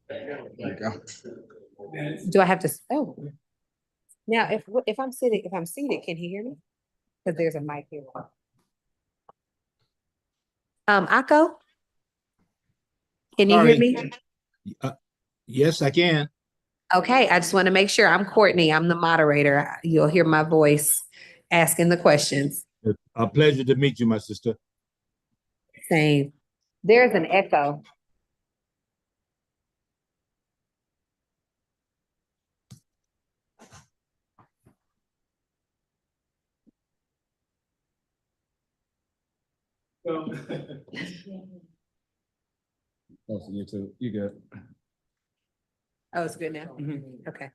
There we go. Do I have to? Oh, now if I'm seated, can he hear me? Because there's a mic here. Akko, can you hear Sorry. me? Yes, I can. Okay, I just want to make sure. I'm Courtney. I'm the moderator. You'll hear my voice asking the questions. A pleasure to meet you, my sister. Same. There's an echo. Oh, so you too. You good? Oh, it's good now. Okay.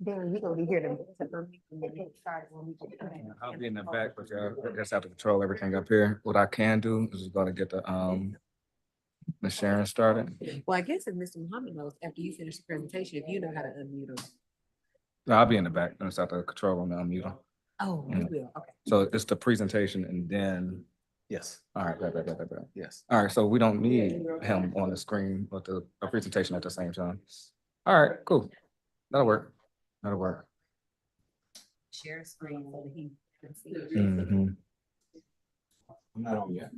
Darren, you're gonna be here to I'll be in the back, but I just have to control everything up here. What I can do is going to get the sharing started. Well, I guess if Mr. Muhammad knows after you finish the presentation, if you know how to unmute him. No, I'll be in the back. I just have to control them and unmute them. Oh, you will. Okay. So it's the presentation and then, Yes. all right, right. Yes. All right, so we don't need him on the screen with a presentation at the same time. All right, cool. That'll work. That'll work. Share a screen so that he can see. Mhm. I'm not on yet.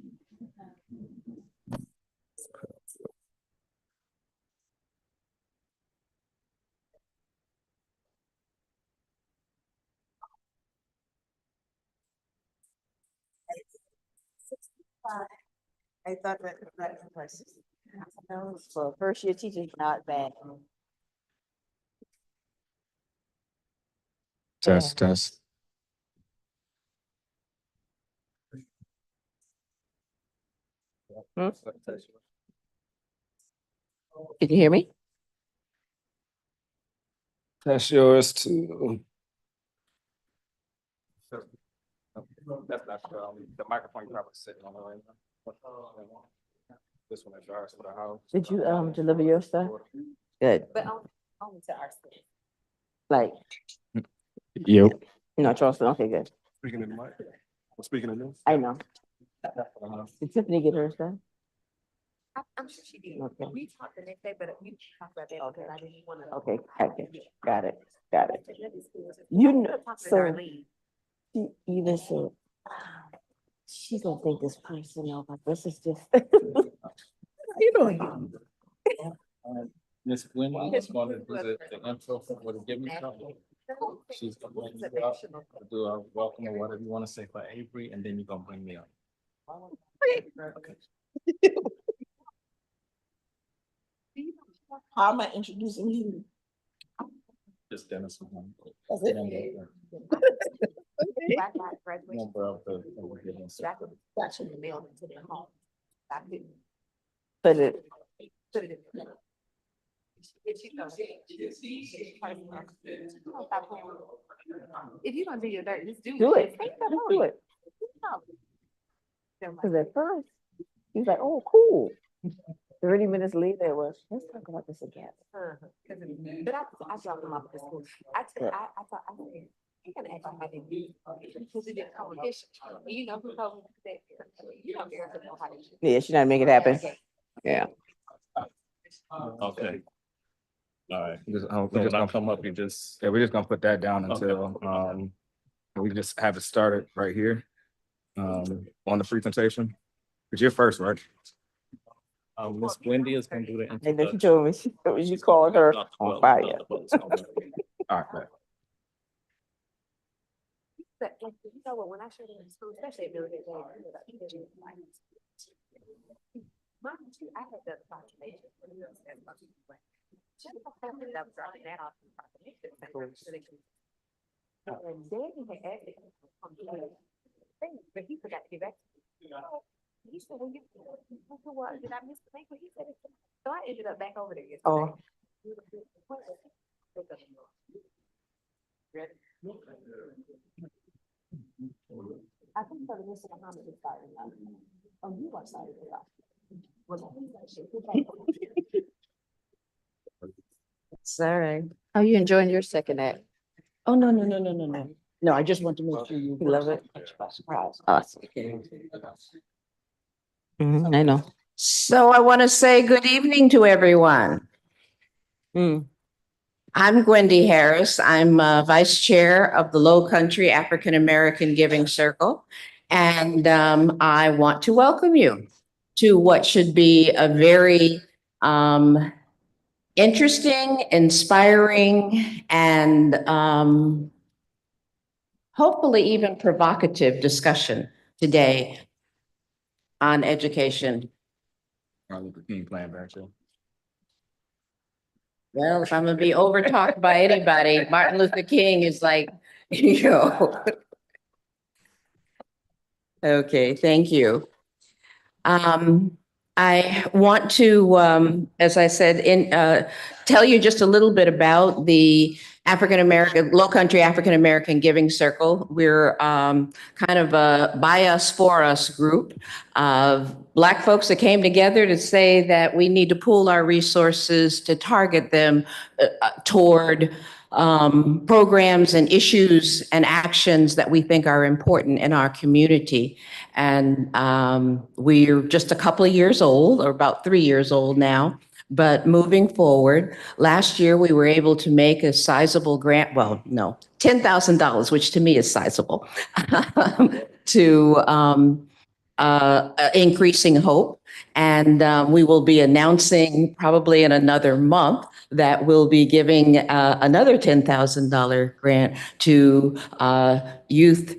I thought that was for first year teachers, not bad. Test. Can you hear me? That's yours too. That's not the microphone you probably sitting on right now. This one is yours for the house. Did you deliver your stuff? Good. But only to our school. Like, Yep. you know, Charleston. Okay, good. Speaking in the mic. Speaking in this. I know. Did Tiffany get her stuff? I'm sure she did. Okay. We talked the next day, but we talked about that. Okay, I didn't want to. Okay, got it. You know, so she even said, she's gonna think this personal, but this is just. You know. Miss Wendy is going to visit the intro for the Give Me Something. She's going to do a welcome or whatever you want to say for Avery, and then you're going to bring me up. Okay. How am I introducing you? Just Dennis. That's it. Put it. If you don't do your dirt, just Do it. Do it. Because at first, he was like, oh, cool. 30 minutes later, it was, let's talk about this again. But I dropped him off at the school. I thought, you're gonna act like I didn't do because it didn't competition. You know who told me that? You don't care to know how to do. Yeah, she not make it happen. Yeah. Okay. All right. We're just So when I gonna come up, you just. Yeah, we're just gonna put that down until we just have it started right here on the presentation. Because you're first, right? Miss Wendy is gonna do the And then she introduction. told me, you called her on fire. All right. But you know what, when I showed him in school, especially at Miller Day, mine too, I had done proclamation. Just the fact that I was dropping that off in proclamation. And then he had asked it, but he forgot to get back to me. He said, well, what, did I miss the banquet? He said, so I ended up back over there yesterday. Oh. I think for the Mr. Muhammad is starting now. Oh, you are starting now. Sorry. How you enjoying your second act? Oh, no. No, I just want to make sure you. You love it? Surprise. Awesome. I know. So I want to say good evening to everyone. Hmm. I'm Gwendy Harris. I'm Vice Chair of the Lowcountry African American Giving Circle. And I want to welcome you to what should be a very interesting, inspiring, and hopefully even provocative discussion today on education. Martin Luther King plan, virtual. Well, if I'm gonna be over talked by anybody, Martin Luther King is like, you know. Okay, thank you. I want to, as I said, tell you just a little bit about the African American, Low Country African American Giving Circle. We're kind of a by us, for us group of Black folks that came together to say that we need to pool our resources to target them toward programs and issues and actions that we think are important in our community. And we're just a couple of years old, or about 3 years old now. But moving forward, last year we were able to make a sizable grant, well, no, $10,000, which to me is sizable, to Increasing Hope. And we will be announcing probably in another month that we'll be giving another $10,000 grant to youth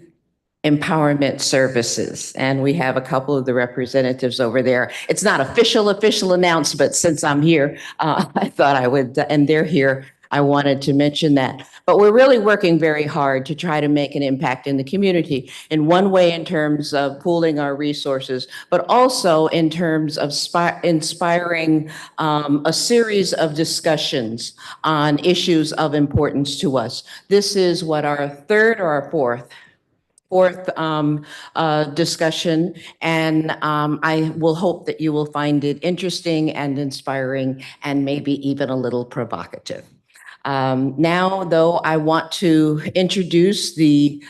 empowerment services. And we have a couple of the representatives over there. It's not official announced, but since I'm here, I thought I would, and they're here, I wanted to mention that. But we're really working very hard to try to make an impact in the community in one way in terms of pooling our resources, but also in terms of inspiring a series of discussions on issues of importance to us. This is what, our third or our fourth discussion, and I will hope that you will find it interesting and inspiring and maybe even a little provocative. Now, though, I want to introduce the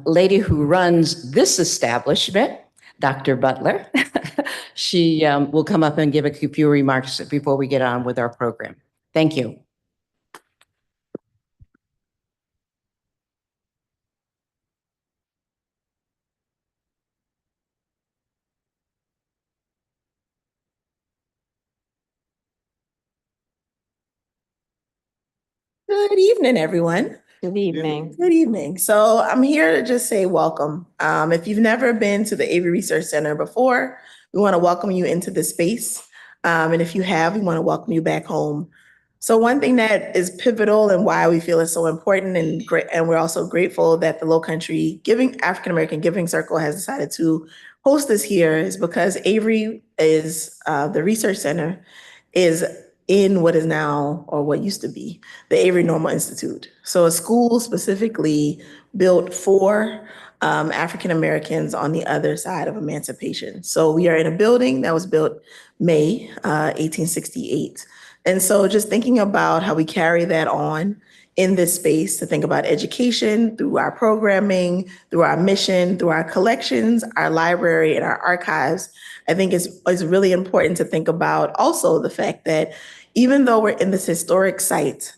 lady who runs this establishment, Dr. Butler. She will come up and give a few remarks before we get on with our program. Thank you. Good evening, everyone. Good evening. Good evening. So I'm here to just say welcome. If you've never been to the Avery Research Center before, we want to welcome you into the space. And if you have, we want to welcome you back home. So one thing that is pivotal and why we feel is so important and great, and we're also grateful that the Lowcountry African American Giving Circle has decided to host this here, is because Avery is the research center is in what is now, or what used to be, the Avery Normal Institute. So a school specifically built for African Americans on the other side of emancipation. So we are in a building that was built May 1868. And so just thinking about how we carry that on in this space, to think about education through our programming, through our mission, through our collections, our library, and our archives, I think is really important to think about also the fact that even though we're in this historic site,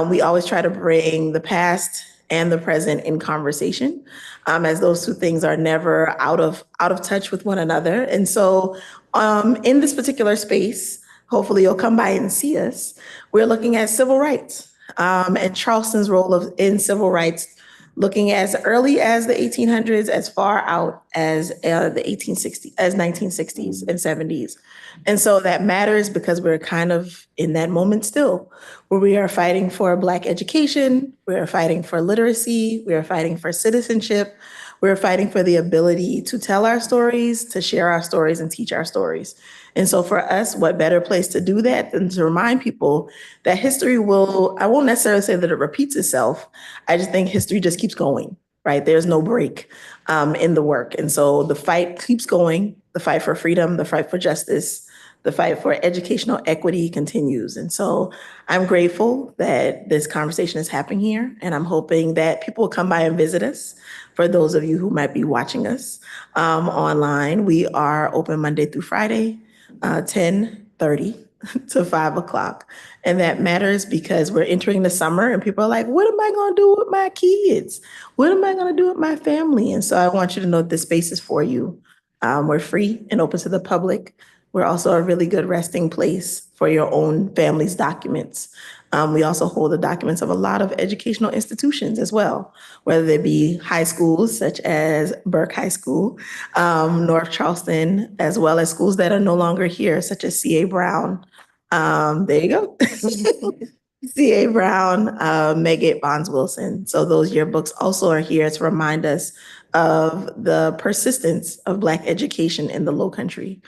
we always try to bring the past and the present in conversation, as those two things are never out of touch with one another. And so in this particular space, hopefully you'll come by and see us, we're looking at civil rights and Charleston's role in civil rights, looking as early as the 1800s, as far out as the 1960s and 70s. And so that matters because we're kind of in that moment still, where we are fighting for Black education, we are fighting for literacy, we are fighting for citizenship, we're fighting for the ability to tell our stories, to share our stories, and teach our stories. And so for us, what better place to do that than to remind people that history will, I won't necessarily say that it repeats itself, I just think history just keeps going, right? There's no break in the work. And so the fight keeps going, the fight for freedom, the fight for justice, the fight for educational equity continues. And so I'm grateful that this conversation is happening here, and I'm hoping that people will come by and visit us. For those of you who might be watching us online, we are open Monday through Friday, 10:30 to 5 o'clock. And that matters because we're entering the summer and people are like, what am I going to do with my kids? What am I going to do with my family? And so I want you to know this space is for you. We're free and open to the public. We're also a really good resting place for your own family's documents. We also hold the documents of a lot of educational institutions as well, whether they be high schools such as Burke High School, North Charleston, as well as schools that are no longer here, such as C.A. Brown. There you go. C.A. Brown, Megate Bonds Wilson. So those yearbooks also are here to remind us of the persistence of Black education in the Lowcountry.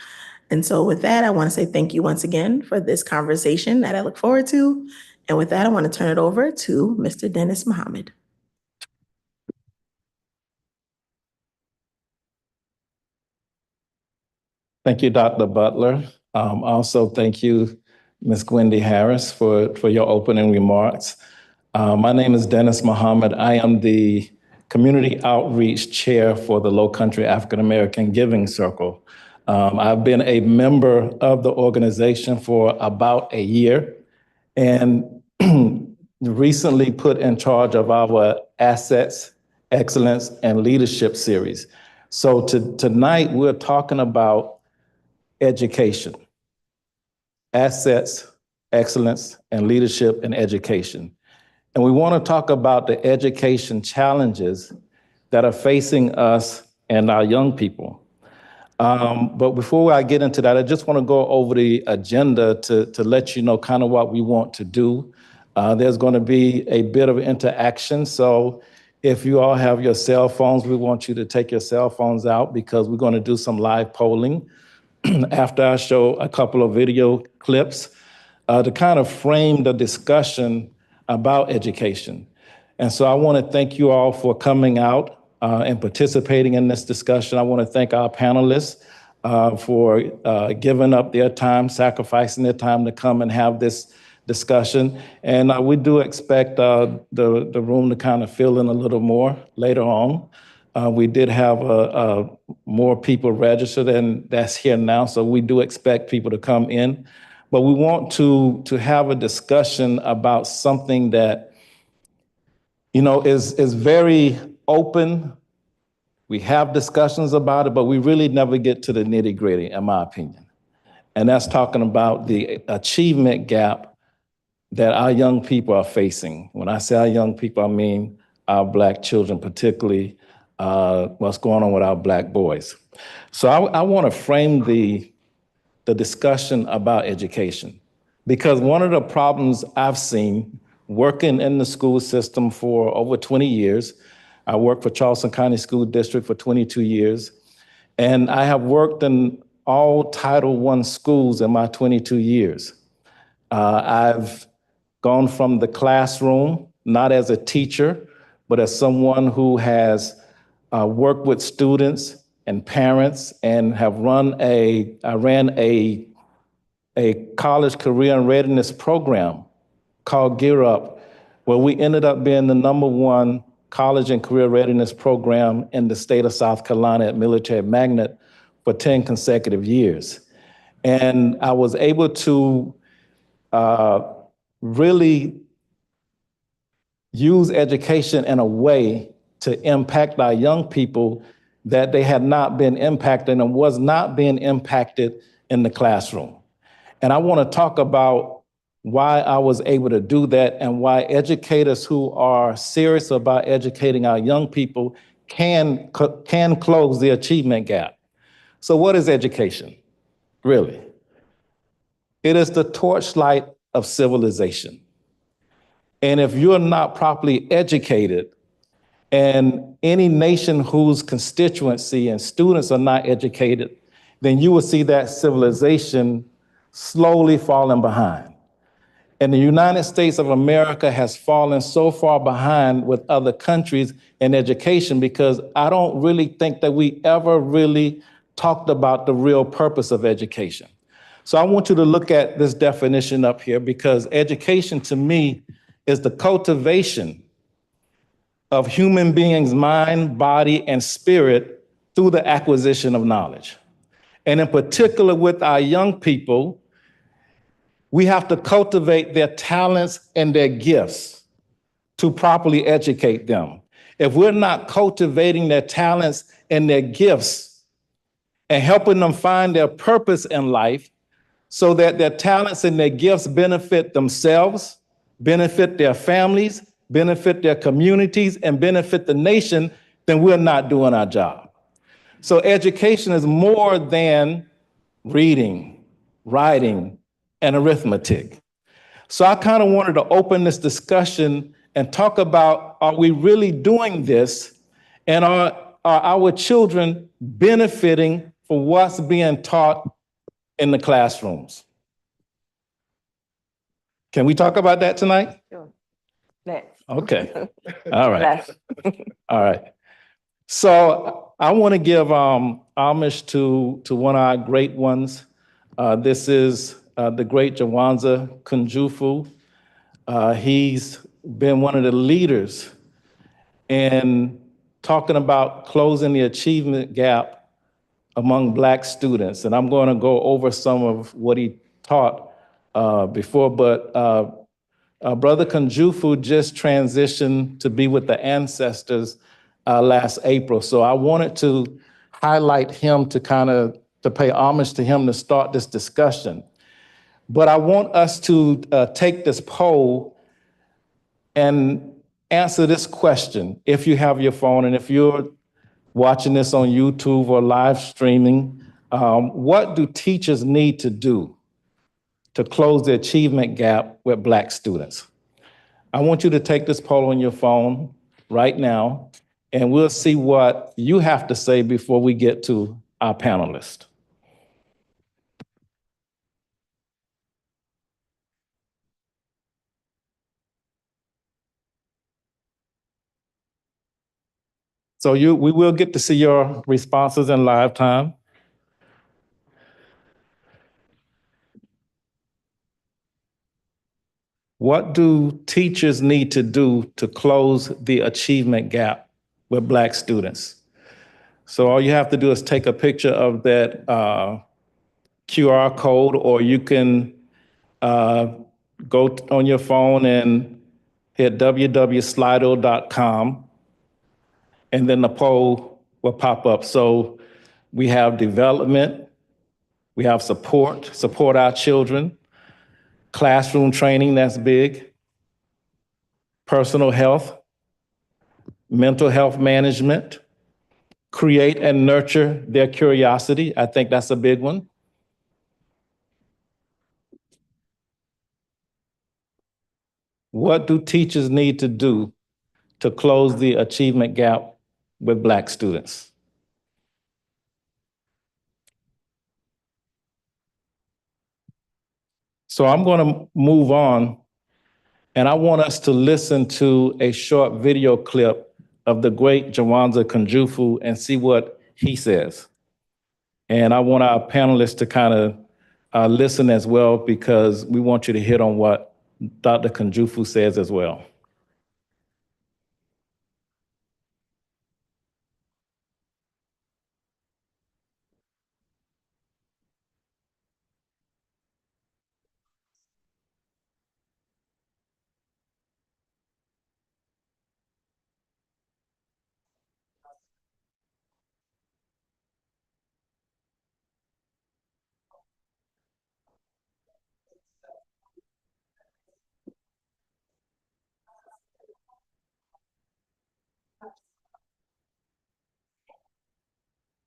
And so with that, I want to say thank you once again for this conversation that I look forward to. And with that, I want to turn it over to Mr. Dennis Muhammad. Thank you, Dr. Butler. Also, thank you, Ms. Gwendy Harris, for your opening remarks. My name is Dennis Muhammad. I am the Community Outreach Chair for the Lowcountry African American Giving Circle. I've been a member of the organization for about a year and recently put in charge of our Assets, Excellence, and Leadership series. So tonight, we're talking about education, assets, excellence, and leadership in education. And we want to talk about the education challenges that are facing us and our young people. But before I get into that, I just want to go over the agenda to let you know kind of what we want to do. There's going to be a bit of interaction. So if you all have your cell phones, we want you to take your cell phones out because we're going to do some live polling after I show a couple of video clips to kind of frame the discussion about education. And so I want to thank you all for coming out and participating in this discussion. I want to thank our panelists for giving up their time, sacrificing their time to come and have this discussion. And we do expect the room to kind of fill in a little more later on. We did have more people registered, and that's here now. So we do expect people to come in. But we want to have a discussion about something that, you know, is very open. We have discussions about it, but we really never get to the nitty gritty, in my opinion. And that's talking about the achievement gap that our young people are facing. When I say our young people, I mean our Black children, particularly what's going on with our Black boys. So I want to frame the discussion about education, because one of the problems I've seen working in the school system for over 20 years, I worked for Charleston County School District for 22 years, and I have worked in all Title I schools in my 22 years. I've gone from the classroom, not as a teacher, but as someone who has worked with students and parents and I ran a college career and readiness program called Gear Up, where we ended up being the #1 college and career readiness program in the state of South Carolina at Military Magnet for 10 consecutive years. And I was able to really use education in a way to impact our young people that they had not been impacted and was not being impacted in the classroom. And I want to talk about why I was able to do that and why educators who are serious about educating our young people can close the achievement gap. So what is education, really? It is the torchlight of civilization. And if you're not properly educated, and any nation whose constituency and students are not educated, then you will see that civilization slowly falling behind. And the United States of America has fallen so far behind with other countries in education because I don't really think that we ever really talked about the real purpose of education. So I want you to look at this definition up here because education to me is the cultivation of human beings' mind, body, and spirit through the acquisition of knowledge. And in particular with our young people, we have to cultivate their talents and their gifts to properly educate them. If we're not cultivating their talents and their gifts and helping them find their purpose in life so that their talents and their gifts benefit themselves, benefit their families, benefit their communities, and benefit the nation, then we're not doing our job. So education is more than reading, writing, and arithmetic. So I kind of wanted to open this discussion and talk about, are we really doing this? And are our children benefiting from what's being taught in the classrooms? Can we talk about that tonight? Sure. Let's. Okay. All right. Let's. All right. So I want to give homage to one of our great ones. This is the great Jawanza Kunjufu. He's been one of the leaders in talking about closing the achievement gap among Black students. And I'm going to go over some of what he taught before, but Brother Kunjufu just transitioned to be with the ancestors last April. So I wanted to highlight him to pay homage to him to start this discussion. But I want us to take this poll and answer this question if you have your phone and if you're watching this on YouTube or live streaming. What do teachers need to do to close the achievement gap with Black students? I want you to take this poll on your phone right now, and we'll see what you have to say before we get to our panelists. So we will get to see your responses in live time. What do teachers need to do to close the achievement gap with Black students? So all you have to do is take a picture of that QR code, or you can go on your phone and hit www.slido.com, and then the poll will pop up. So we have development, we have support our children, classroom training, that's big, personal health, mental health management, create and nurture their curiosity. I think that's a big one. What do teachers need to do to close the achievement gap with Black students? So I'm going to move on, and I want us to listen to a short video clip of the great Jawanza Kunjufu and see what he says. And I want our panelists to kind of listen as well, because we want you to hit on what Dr. Kunjufu says as well.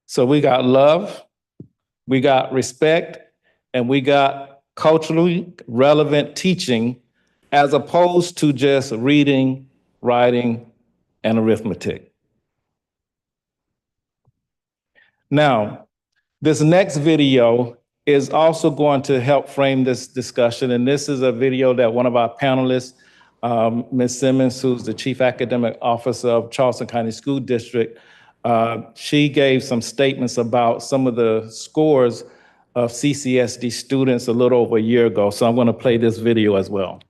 So we got love, we got respect, and we got culturally relevant teaching, as opposed to just reading, writing, and arithmetic. Now, this next video is also going to help frame this discussion, and this is a video that one of our panelists, Ms. Simmons, who's the Chief Academic Officer of Charleston County School District, she gave some statements about some of the scores of CCSD students a little over a year ago. So I'm going to play this video as well.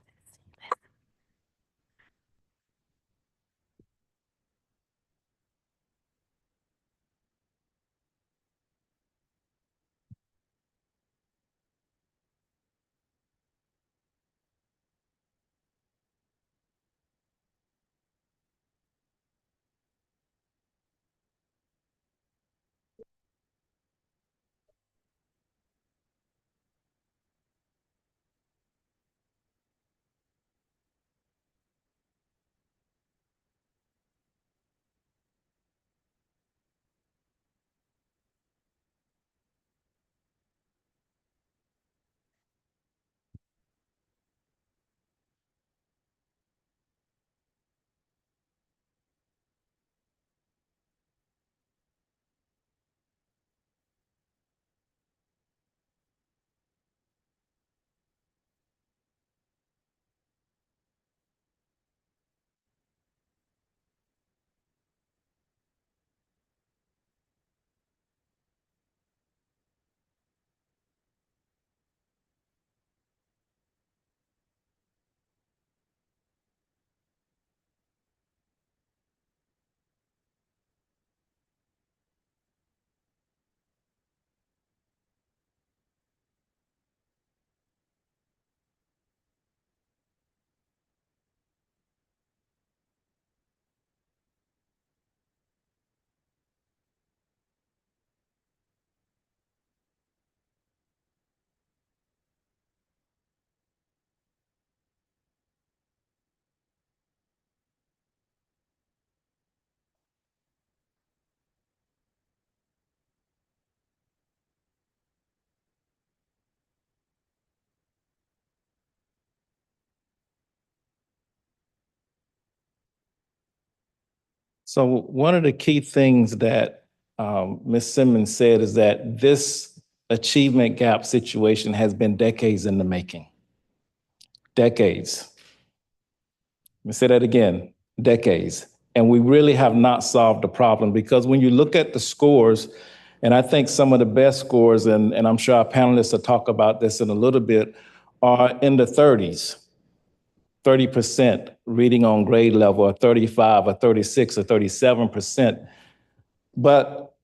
So one of the key things that Ms. Simmons said is that this achievement gap situation has been decades in the making. Decades. Let me say that again, decades. And we really have not solved the problem, because when you look at the scores, and I think some of the best scores, and I'm sure our panelists will talk about this in a little bit, are in the 30s. 30% reading on grade level, or 35, or 36, or 37%. But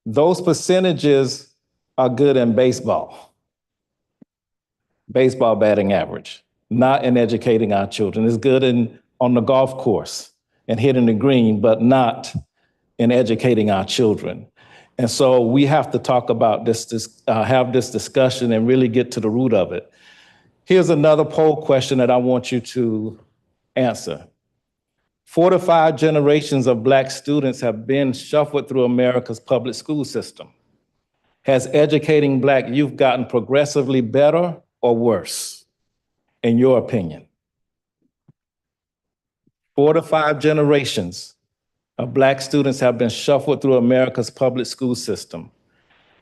those percentages are good in baseball batting average, not in educating our children. It's good on the golf course and hitting the green, but not in educating our children. And so we have to talk about this, have this discussion and really get to the root of it. Here's another poll question that I want you to answer. 4 to 5 generations of Black students have been shuffled through America's public school system. Has educating Black youth gotten progressively better or worse, in your opinion? 4 to 5 generations of Black students have been shuffled through America's public school system.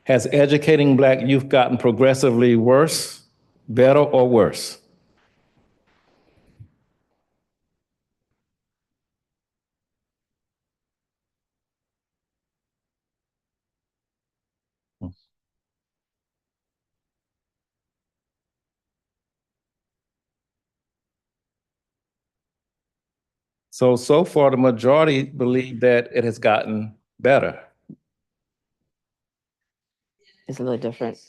Has educating Black youth gotten progressively worse, better, or worse? So far, the majority believe that it has gotten better. It's a little different.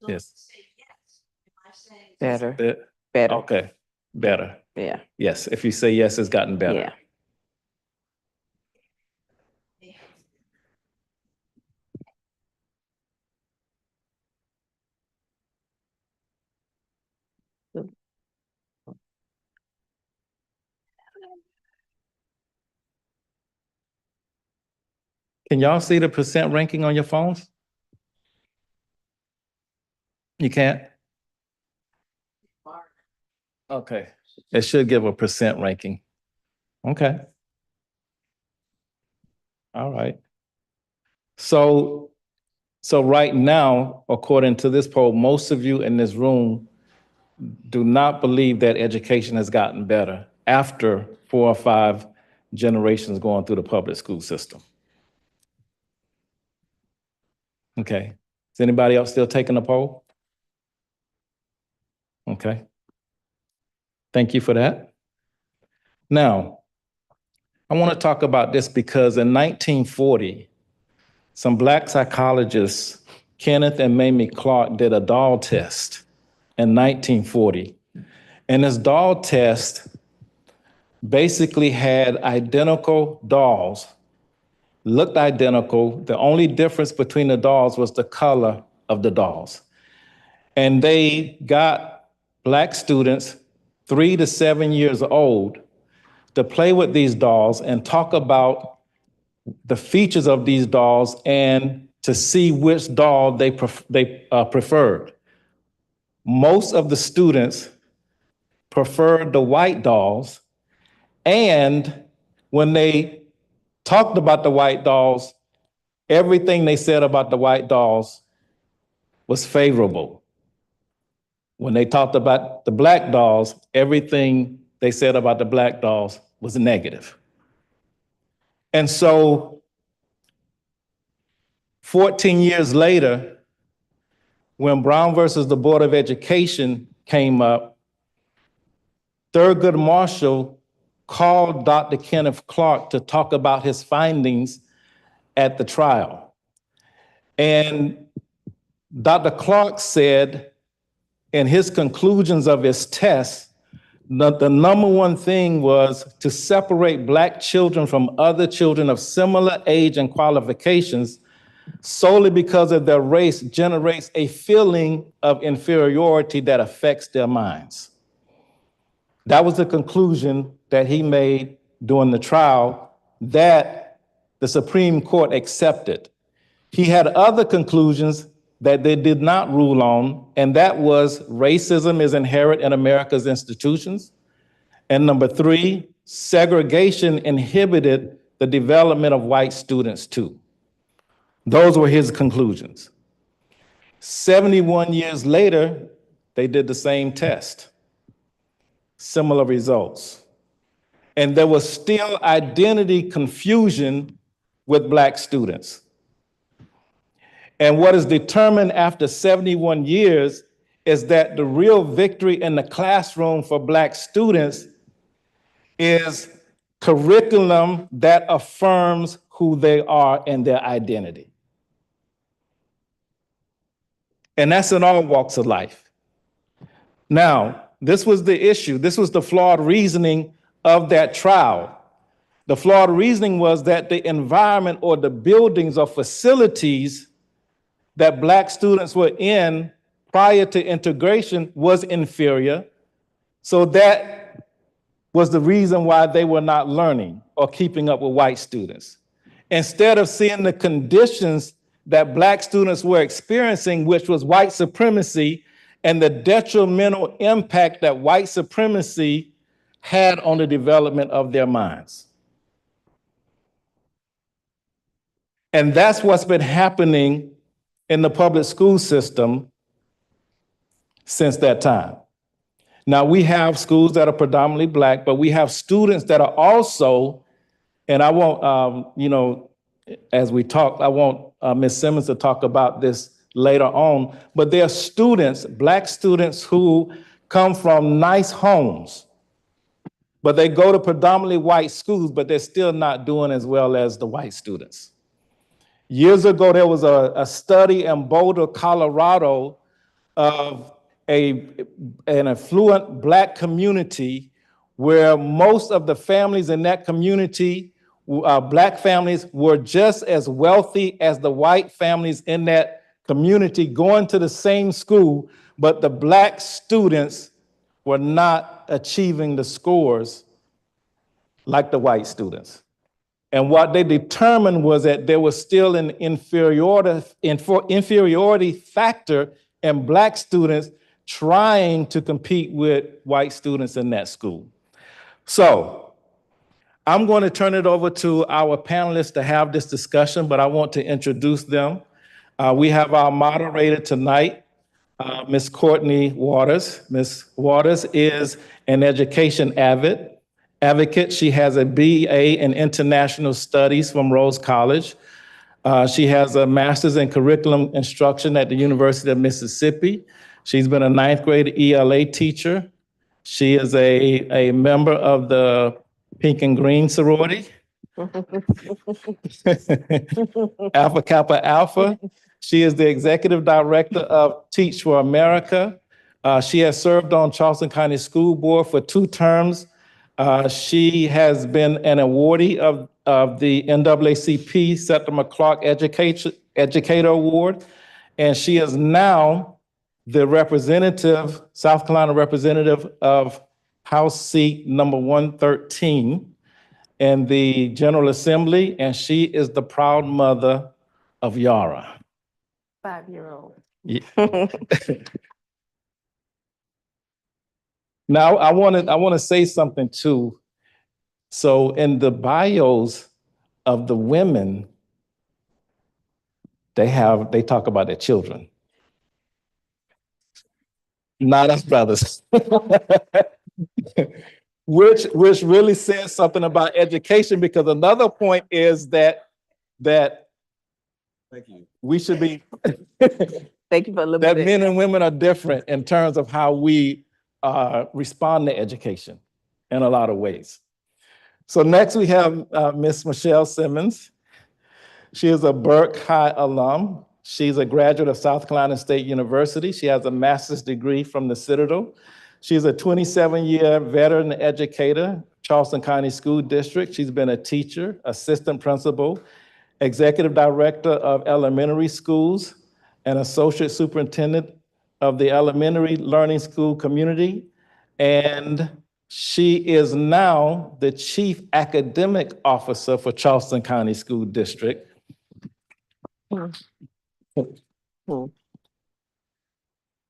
Yes. Better, Be- better, Okay, better. yeah, Yes, if you say yes, it's gotten better. yeah. Can y'all see the percent ranking on your phones? You can't? Okay, it should give a percent ranking. Okay. All right. So right now, according to this poll, most of you in this room do not believe that education has gotten better after 4 or 5 generations going through the public school system. Okay. Is anybody else still taking the poll? Okay. Thank you for that. Now, I want to talk about this because in 1940, some Black psychologists, Kenneth and Mamie Clark, did a doll test in 1940. And this doll test basically had identical dolls, looked identical. The only difference between the dolls was the color of the dolls. And they got Black students 3 to 7 years old to play with these dolls and talk about the features of these dolls and to see which doll they preferred. Most of the students preferred the white dolls, and when they talked about the white dolls, everything they said about the white dolls was favorable. When they talked about the Black dolls, everything they said about the Black dolls was negative. And so 14 years later, when Brown versus the Board of Education came up, Thurgood Marshall called Dr. Kenneth Clark to talk about his findings at the trial. And Dr. Clark said in his conclusions of his test, the number one thing was to separate Black children from other children of similar age and qualifications solely because of their race generates a feeling of inferiority that affects their minds. That was the conclusion that he made during the trial that the Supreme Court accepted. He had other conclusions that they did not rule on, and that was racism is inherent in America's institutions. And number 3, segregation inhibited the development of white students too. Those were his conclusions. 71 years later, they did the same test. Similar results. And there was still identity confusion with Black students. And what is determined after 71 years is that the real victory in the classroom for Black students is curriculum that affirms who they are and their identity. And that's in all walks of life. Now, this was the issue. This was the flawed reasoning of that trial. The flawed reasoning was that the environment or the buildings or facilities that Black students were in prior to integration was inferior. So that was the reason why they were not learning or keeping up with white students. Instead of seeing the conditions that Black students were experiencing, which was white supremacy and the detrimental impact that white supremacy had on the development of their minds. And that's what's been happening in the public school system since that time. Now, we have schools that are predominantly Black, but we have students that are also, and I won't, as we talk, I want Ms. Simmons to talk about this later on, but there are students, Black students who come from nice homes, but they go to predominantly white schools, but they're still not doing as well as the white students. Years ago, there was a study in Boulder, Colorado, of an affluent Black community where most of the families in that community, Black families, were just as wealthy as the white families in that community going to the same school, but the Black students were not achieving the scores like the white students. And what they determined was that there was still an inferiority factor in Black students trying to compete with white students in that school. So I'm going to turn it over to our panelists to have this discussion, but I want to introduce them. We have our moderator tonight, Ms. Courtney Waters. Ms. Waters is an education advocate. She has a BA in International Studies from Rose College. She has a master's in curriculum instruction at the University of Mississippi. She's been a 9th grade ELA teacher. She is a member of the Pink and Green sorority, Alpha Kappa Alpha. She is the executive director of Teach for America. She has served on Charleston County School Board for 2 terms. She has been an awardee of the NAACP Septimus Clark Educator Award, and she is now the representative, South Carolina representative of House seat number 113 in the General Assembly, and she is the proud mother of Yara. 5-year-old. Yeah. Now, I want to say something too. So in the bios of the women, they talk about their children. Not us brothers. which really says something about education, because another point is that Thank you. we should be Thank you for a little that bit. men and women are different in terms of how we respond to education in a lot of ways. So next we have Miss Michelle Simmons. She is a Burke High alum. She's a graduate of South Carolina State University. She has a master's degree from the Citadel. She's a 27-year veteran educator, Charleston County School District. She's been a teacher, assistant principal, executive director of elementary schools, and associate superintendent of the elementary learning school community. And she is now the chief academic officer for Charleston County School District.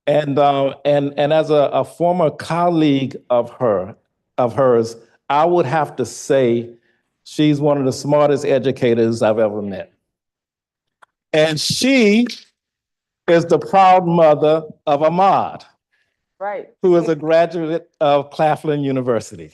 And as a former colleague of hers, I would have to say she's one of the smartest educators I've ever met. And she is the proud mother of Ahmad, Right. who is a graduate of Claflin University.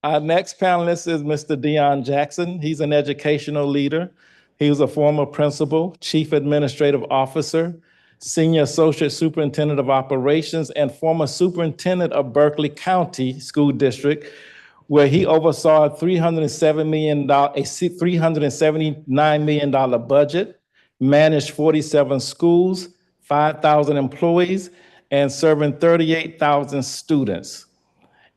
Our next panelist is Mr. Deion Jackson. He's an educational leader. He was a former principal, chief administrative officer, senior associate superintendent of operations, and former superintendent of Berkeley County School District, where he oversaw a $379 million budget, managed 47 schools, 5,000 employees, and serving 38,000 students.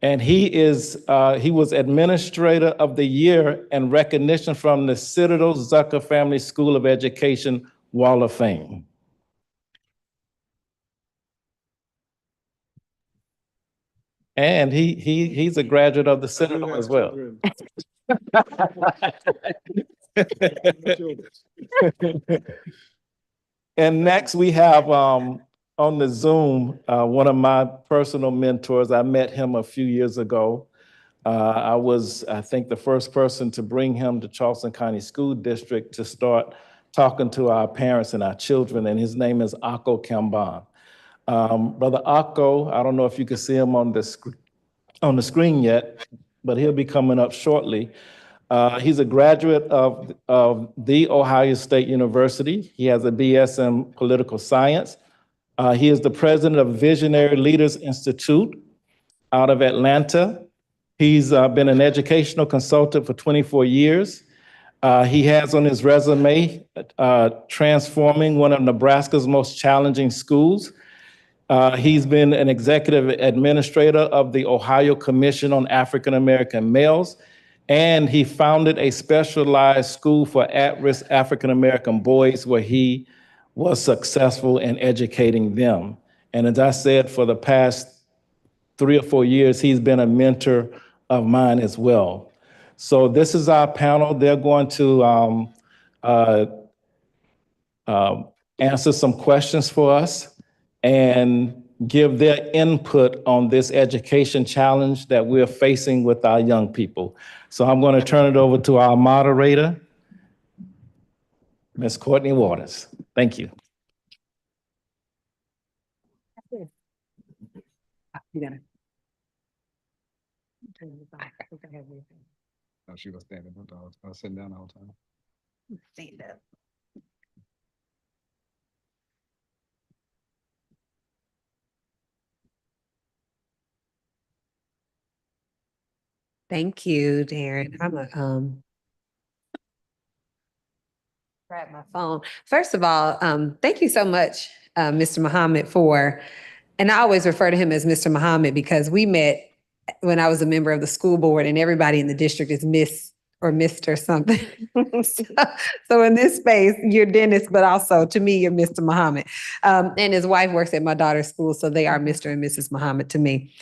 And he was Administrator of the Year and recognition from the Citadel Zucker Family School of Education Wall of Fame. And he's a graduate of the Citadel as well. And next we have on the Zoom, one of my personal mentors. I met him a few years ago. I was, I think, the first person to bring him to Charleston County School District to start talking to our parents and our children, and his name is Akko Kamban. Brother Akko, I don't know if you can see him on the screen yet, but he'll be coming up shortly. He's a graduate of The Ohio State University. He has a BS in political science. He is the president of Visionary Leaders Institute out of Atlanta. He's been an educational consultant for 24 years. He has on his resume transforming one of Nebraska's most challenging schools. He's been an executive administrator of the Ohio Commission on African American Males, and he founded a specialized school for at-risk African American boys where he was successful in educating them. And as I said, for the past 3 or 4 years, he's been a mentor of mine as well. So this is our panel. They're going to answer some questions for us and give their input on this education challenge that we're facing with our young people. So I'm going to turn it over to our moderator, Ms. Courtney Waters. Thank you. You gotta. Oh, she was standing up. I was sitting down all the time. Stand up. Thank you, Darren. I'm a grab my phone. First of all, thank you so much, Mr. Muhammad, and I always refer to him as Mr. Muhammad because we met when I was a member of the school board and everybody in the district is Miss or Mr. something. So in this space, you're Dennis, but also to me, you're Mr. Muhammad. And his wife works at my daughter's school, so they are Mr. and Mrs. Muhammad to me.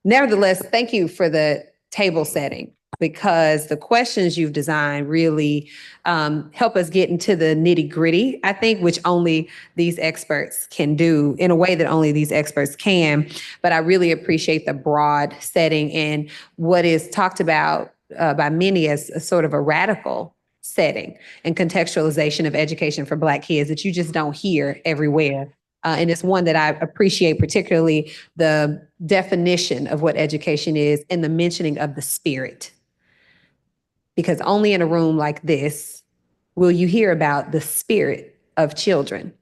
Nevertheless, thank you for the table setting because the questions you've designed really help us get into the nitty gritty, I think, which only these experts can do in a way that only these experts can. But I really appreciate the broad setting and what is talked about by many as a sort of a radical setting and contextualization of education for Black kids that you just don't hear everywhere. And it's one that I appreciate, particularly the definition of what education is and the mentioning of the spirit. Because only in a room like this will you hear about the spirit of children.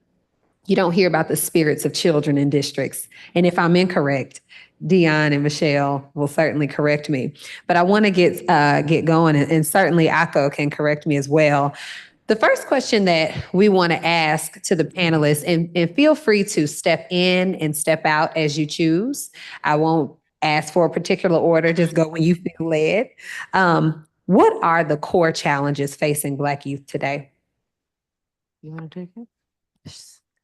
You don't hear about the spirits of children in districts. And if I'm incorrect, Dion and Michelle will certainly correct me. But I want to get going, and certainly Akko can correct me as well. The first question that we want to ask to the panelists, and feel free to step in and step out as you choose. I won't ask for a particular order, just go when you feel led. What are the core challenges facing Black youth today? You want to take it?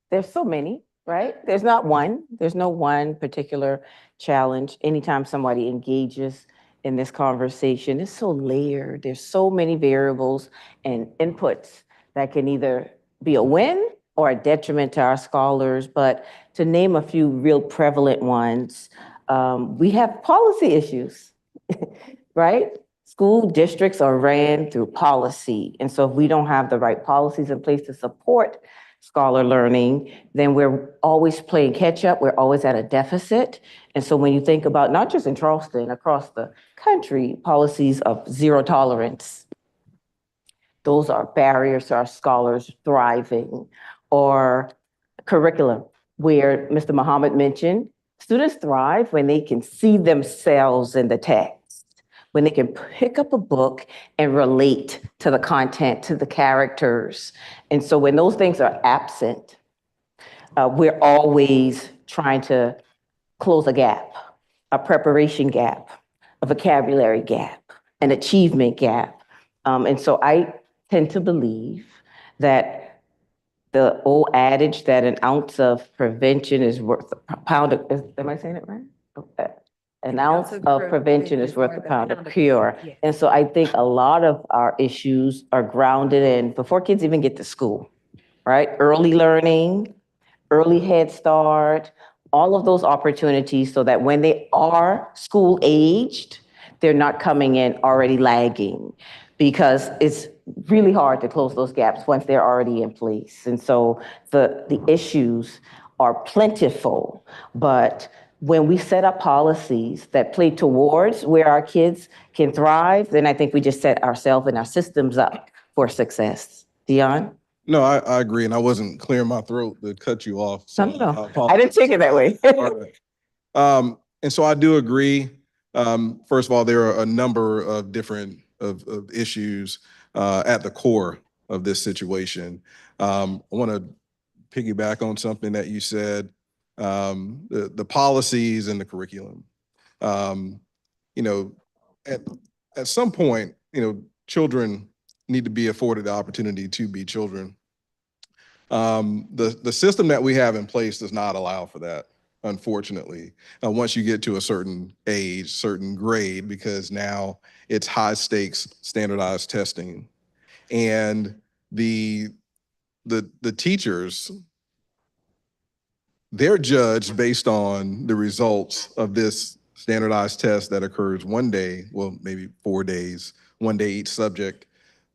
There's so many, right? There's no one particular challenge. Anytime somebody engages in this conversation, it's so layered. There's so many variables and inputs that can either be a win or a detriment to our scholars, but to name a few real prevalent ones, we have policy issues, right? School districts are ran through policy. And so if we don't have the right policies in place to support scholar learning, then we're always playing catch up. We're always at a deficit. And so when you think about not just in Charleston, across the country, policies of zero tolerance, those are barriers to our scholars thriving. Or curriculum, where Mr. Muhammad mentioned, students thrive when they can see themselves in the text, when they can pick up a book and relate to the content, to the characters. And so when those things are absent, we're always trying to close a gap, a preparation gap, a vocabulary gap, an achievement gap. And so I tend to believe that the old adage that an ounce of prevention is worth a pound of, am I saying it right? Okay. An ounce of prevention is worth a pound of cure. Yes. And so I think a lot of our issues are grounded in before kids even get to school, right? Early learning, early head start, all of those opportunities so that when they are school aged, they're not coming in already lagging, because it's really hard to close those gaps once they're already in place. And so the issues are plentiful, but when we set up policies that play towards where our kids can thrive, then I think we just set ourselves and our systems up for success. Dion? No, I agree, and I wasn't clearing my throat to cut you off. So No. I didn't take it that way. All right. And so I do agree. First of all, there are a number of different of issues at the core of this situation. I want to piggyback on something that you said, the policies and the curriculum. You know, at some point, you know, children need to be afforded the opportunity to be children. The system that we have in place does not allow for that, unfortunately. Once you get to a certain age, certain grade, because now it's high stakes standardized testing, and the teachers, they're judged based on the results of this standardized test that occurs one day, well, maybe 4 days, one day each subject,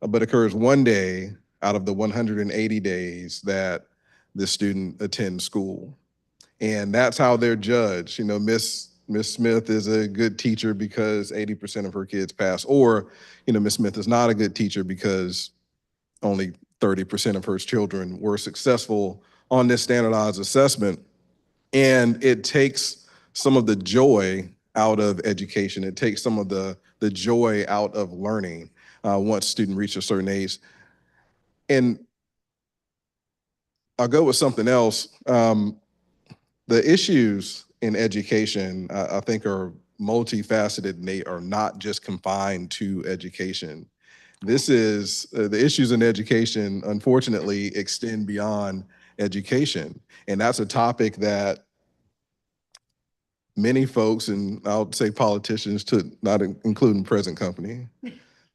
but occurs one day out of the 180 days that the student attends school. And that's how they're judged. You know, Miss Smith is a good teacher because 80% of her kids pass, or, you know, Miss Smith is not a good teacher because only 30% of her children were successful on this standardized assessment. And it takes some of the joy out of education. It takes some of the joy out of learning once students reach a certain age. And I'll go with something else. The issues in education, I think, are multifaceted, and they are not just confined to education. This is the issues in education, unfortunately, extend beyond education. And that's a topic that many folks, and I'll say politicians, to not including present company,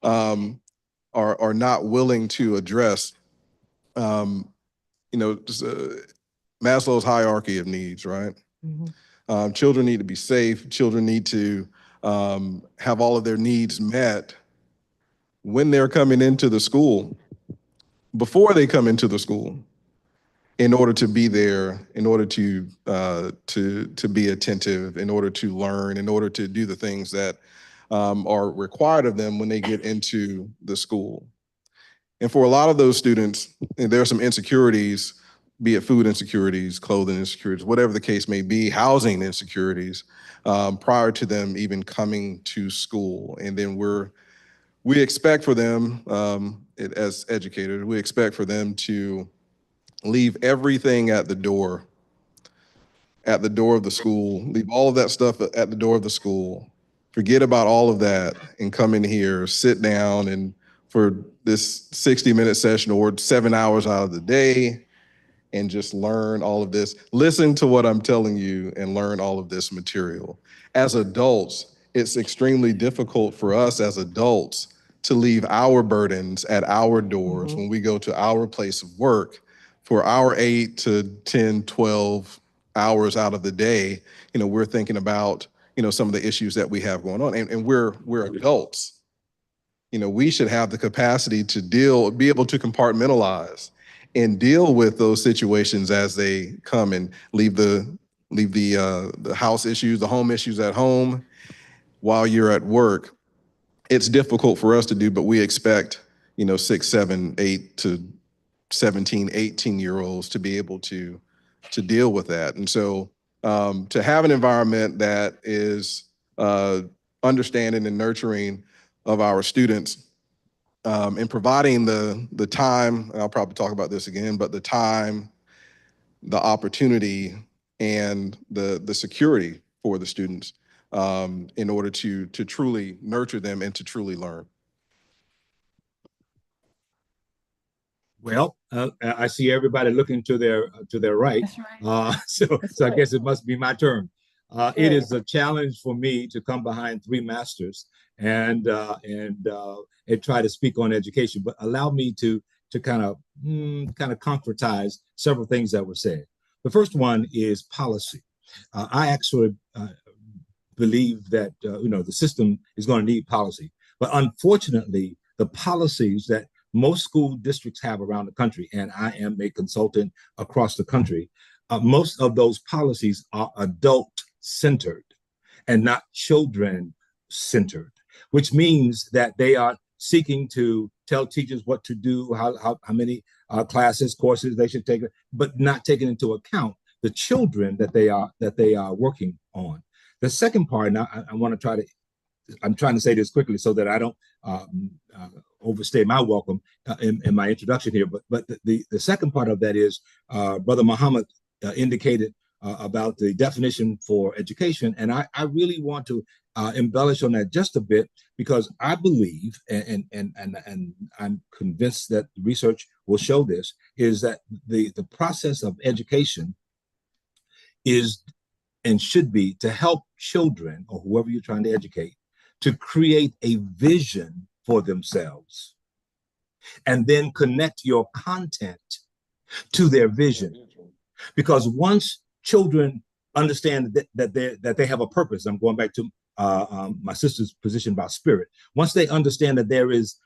are not willing to address. You know, just, Maslow's hierarchy of needs, right? Children need to be safe. Children need to have all of their needs met when they're coming into the school, before they come into the school, in order to be there, in order to be attentive, in order to learn, in order to do the things that are required of them when they get into the school. And for a lot of those students, there are some insecurities, be it food insecurities, clothing insecurities, whatever the case may be, housing insecurities, prior to them even coming to school. And then we expect for them, as educators, we expect for them to leave everything at the door of the school, leave all of that stuff at the door of the school, forget about all of that, and come in here, sit down, and for this 60-minute session or 7 hours out of the day, and just learn all of this. Listen to what I'm telling you and learn all of this material. As adults, it's extremely difficult for us as adults to leave our burdens at our doors when we go to our place of work for our 8 to 10, 12 hours out of the day, we're thinking about, some of the issues that we have going on. And we're adults. We should have the capacity to be able to compartmentalize and deal with those situations as they come, and leave the house issues, the home issues at home while you're at work. It's difficult for us to do, but we expect, 6, 7, 8 to 17, 18-year-olds to be able to deal with that. And so to have an environment that is understanding and nurturing of our students, and providing the time, and I'll probably talk about this again, but the time, the opportunity, and the security for the students, in order to truly nurture them and to truly learn. Well, I see everybody looking to their right. That's right. So That's I right. guess it must be my turn. It Good. is a challenge for me to come behind 3 masters and try to speak on education, but allow me to kind of concretize several things that were said. The first one is policy. I actually believe that the system is going to need policy, but unfortunately, the policies that most school districts have around the country, and I am a consultant across the country, most of those policies are adult-centered and not children-centered, which means that they are seeking to tell teachers what to do, how many classes, courses they should take, but not taking into account the children that they are working on. The second part, and I'm trying to say this quickly so that I don't overstay my welcome in my introduction here. But the second part of that is Brother Muhammad indicated about the definition for education, and I really want to embellish on that just a bit, because I believe, and I'm convinced that research will show this, is that the process of education is and should be to help children, or whoever you're trying to educate, to create a vision for themselves, and then connect your content to their vision. Because once children understand that they have a purpose, I'm going back to my sister's position about spirit. Once they understand that there is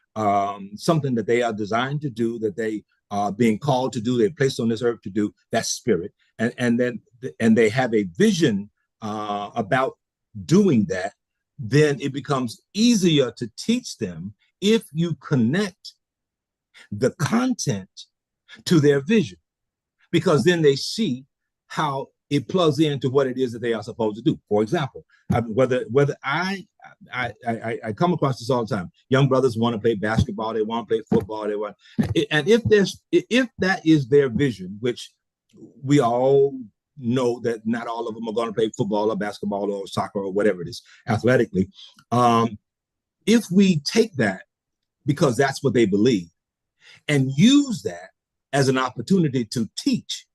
something that they are designed to do, that they are being called to do, they're placed on this earth to do, that's spirit, and they have a vision about doing that, then it becomes easier to teach them if you connect the content to their vision, because then they see how it plugs into what it is that they are supposed to do. For example, whether I come across this all the time. Young brothers want to play basketball, they want to play football, and if that is their vision, which we all know that not all of them are going to play football or basketball or soccer or whatever it is athletically. If we take that, because that's what they believe, and use that as an opportunity to teach,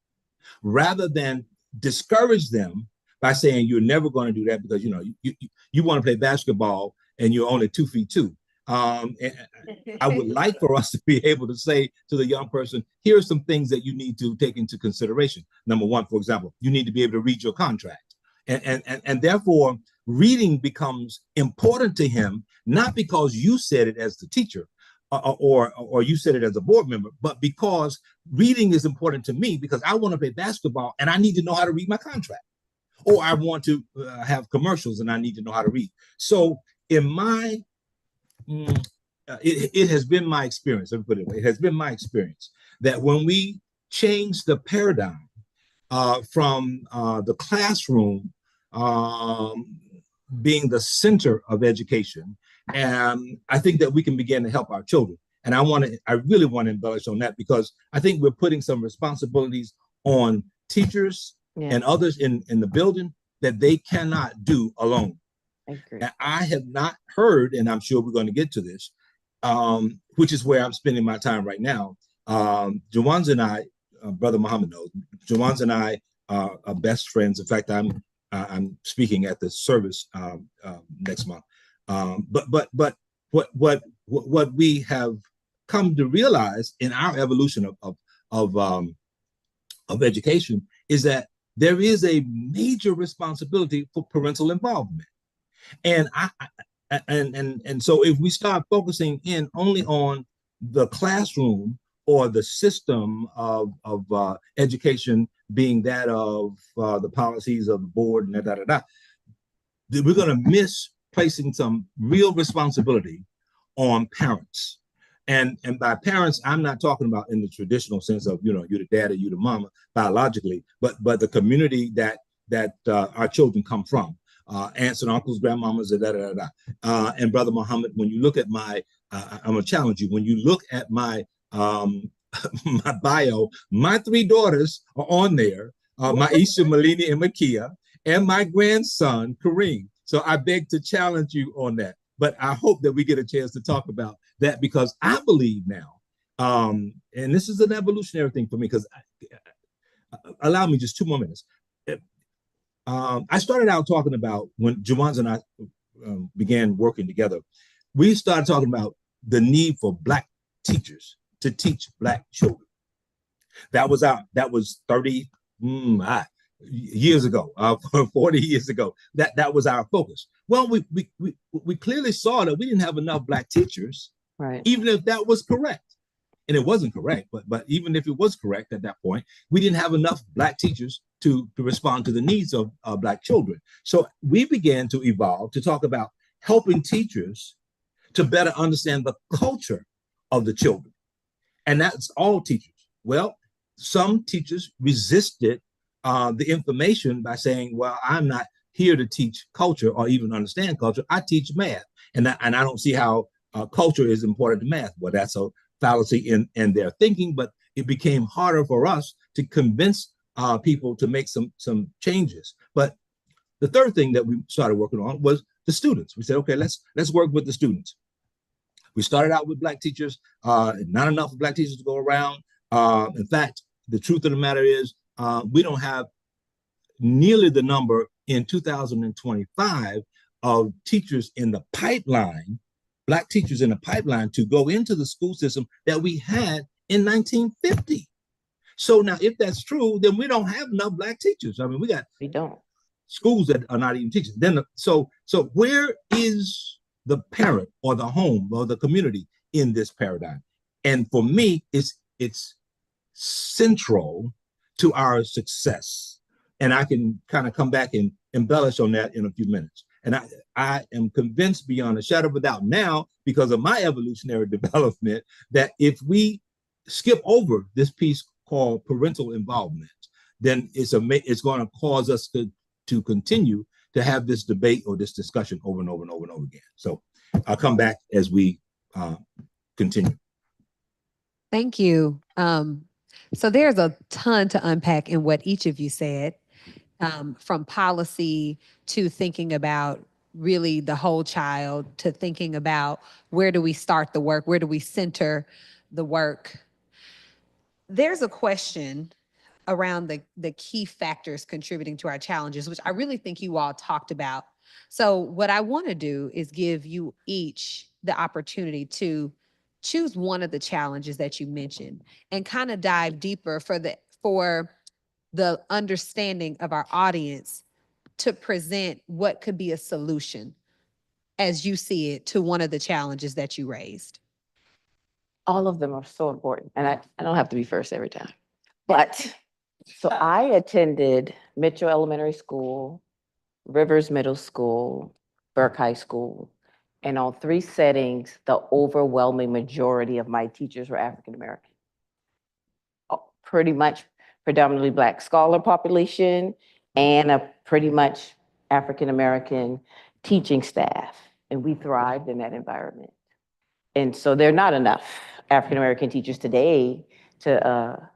rather than discourage them by saying you're never going to do that because you want to play basketball and you're only 2'2". I would like for us to be able to say to the young person, here are some things that you need to take into consideration. Number one, for example, you need to be able to read your contract. And therefore, reading becomes important to him, not because you said it as the teacher or you said it as a board member, but because reading is important to me because I want to play basketball and I need to know how to read my contract. Or I want to have commercials and I need to know how to read. So in my it has been my experience, let me put it away. It has been my experience that when we change the paradigm from the classroom being the center of education, and I think that we can begin to help our children. And I really want to embellish on that because I think we're putting some responsibilities on teachers and others in the building that they cannot do alone. I agree. And I have not heard, and I'm sure we're going to get to this, which is where I'm spending my time right now. Jawanza and I, Brother Muhammad knows, Jawanza and I are best friends. In fact, I'm speaking at the service next month. But what we have come to realize in our evolution of of education is that there is a major responsibility for parental involvement. And so if we start focusing in only on the classroom or the system of education being that of the policies of the board and we're going to miss placing some real responsibility on parents. And by parents, I'm not talking about in the traditional sense of, you're the daddy, you're the mama biologically, but the community that our children come from. Aunts and uncles, grandmamas, and Brother Muhammad, when you look at my, I'm gonna challenge you. When you look at my my bio, my 3 daughters are on there, Maisha, Malini, and Makia, and my grandson, Kareem. So I beg to challenge you on that. But I hope that we get a chance to talk about that, because I believe now, and this is an evolutionary thing for me, because allow me just 2 more minutes. I started out talking about when Jawanza and I began working together, we started talking about the need for Black teachers to teach Black children. That was 30 years ago, 40 years ago. That was our focus. Well, we clearly saw that we didn't have enough Black teachers, Right. even if that was correct. And it wasn't correct, but even if it was correct at that point, we didn't have enough Black teachers to respond to the needs of Black children. So we began to evolve to talk about helping teachers to better understand the culture of the children. And that's all teachers. Well, some teachers resisted the information by saying, well, I'm not here to teach culture or even understand culture. I teach math. And I don't see how culture is important to math. Well, that's a fallacy in their thinking, but it became harder for us to convince people to make some changes. But the third thing that we started working on was the students. We said, okay, let's work with the students. We started out with Black teachers, not enough Black teachers to go around. In fact, the truth of the matter is we don't have nearly the number in 2025 of teachers in the pipeline, Black teachers in the pipeline to go into the school system that we had in 1950. So now, if that's true, then we don't have enough Black teachers. I mean, we don't. Schools that are not even teaching. Then, so where is the parent or the home or the community in this paradigm? And for me, it's central to our success. And I can kind of come back and embellish on that in a few minutes. And I am convinced beyond a shadow of a doubt now, because of my evolutionary development, that if we skip over this piece called parental involvement, then it's going to cause us to continue to have this debate or this discussion over and over and over and over again. So I'll come back as we continue. Thank you. So there's a ton to unpack in what each of you said, from policy to thinking about really the whole child, to thinking about where do we start the work, where do we center the work. There's a question around the key factors contributing to our challenges, which I really think you all talked about. So what I want to do is give you each the opportunity to choose one of the challenges that you mentioned and kind of dive deeper for the understanding of our audience to present what could be a solution as you see it to one of the challenges that you raised. All of them are so important. And I don't have to be first every time. But so I attended Mitchell Elementary School, Rivers Middle School, Burke High School. And on 3 settings, the overwhelming majority of my teachers were African American. Pretty much predominantly Black scholar population and a pretty much African American teaching staff. And we thrived in that environment. And so there are not enough African American teachers today to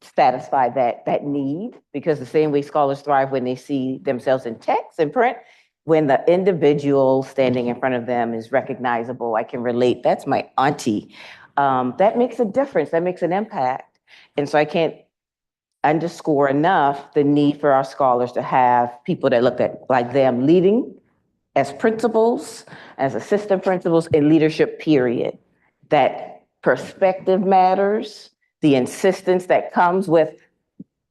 satisfy that need, because the same way scholars thrive when they see themselves in text and print, when the individual standing in front of them is recognizable, I can relate, that's my auntie. That makes a difference, that makes an impact. And so I can't underscore enough the need for our scholars to have people that look like them leading as principals, as assistant principals, in leadership, period. That perspective matters, the insistence that comes with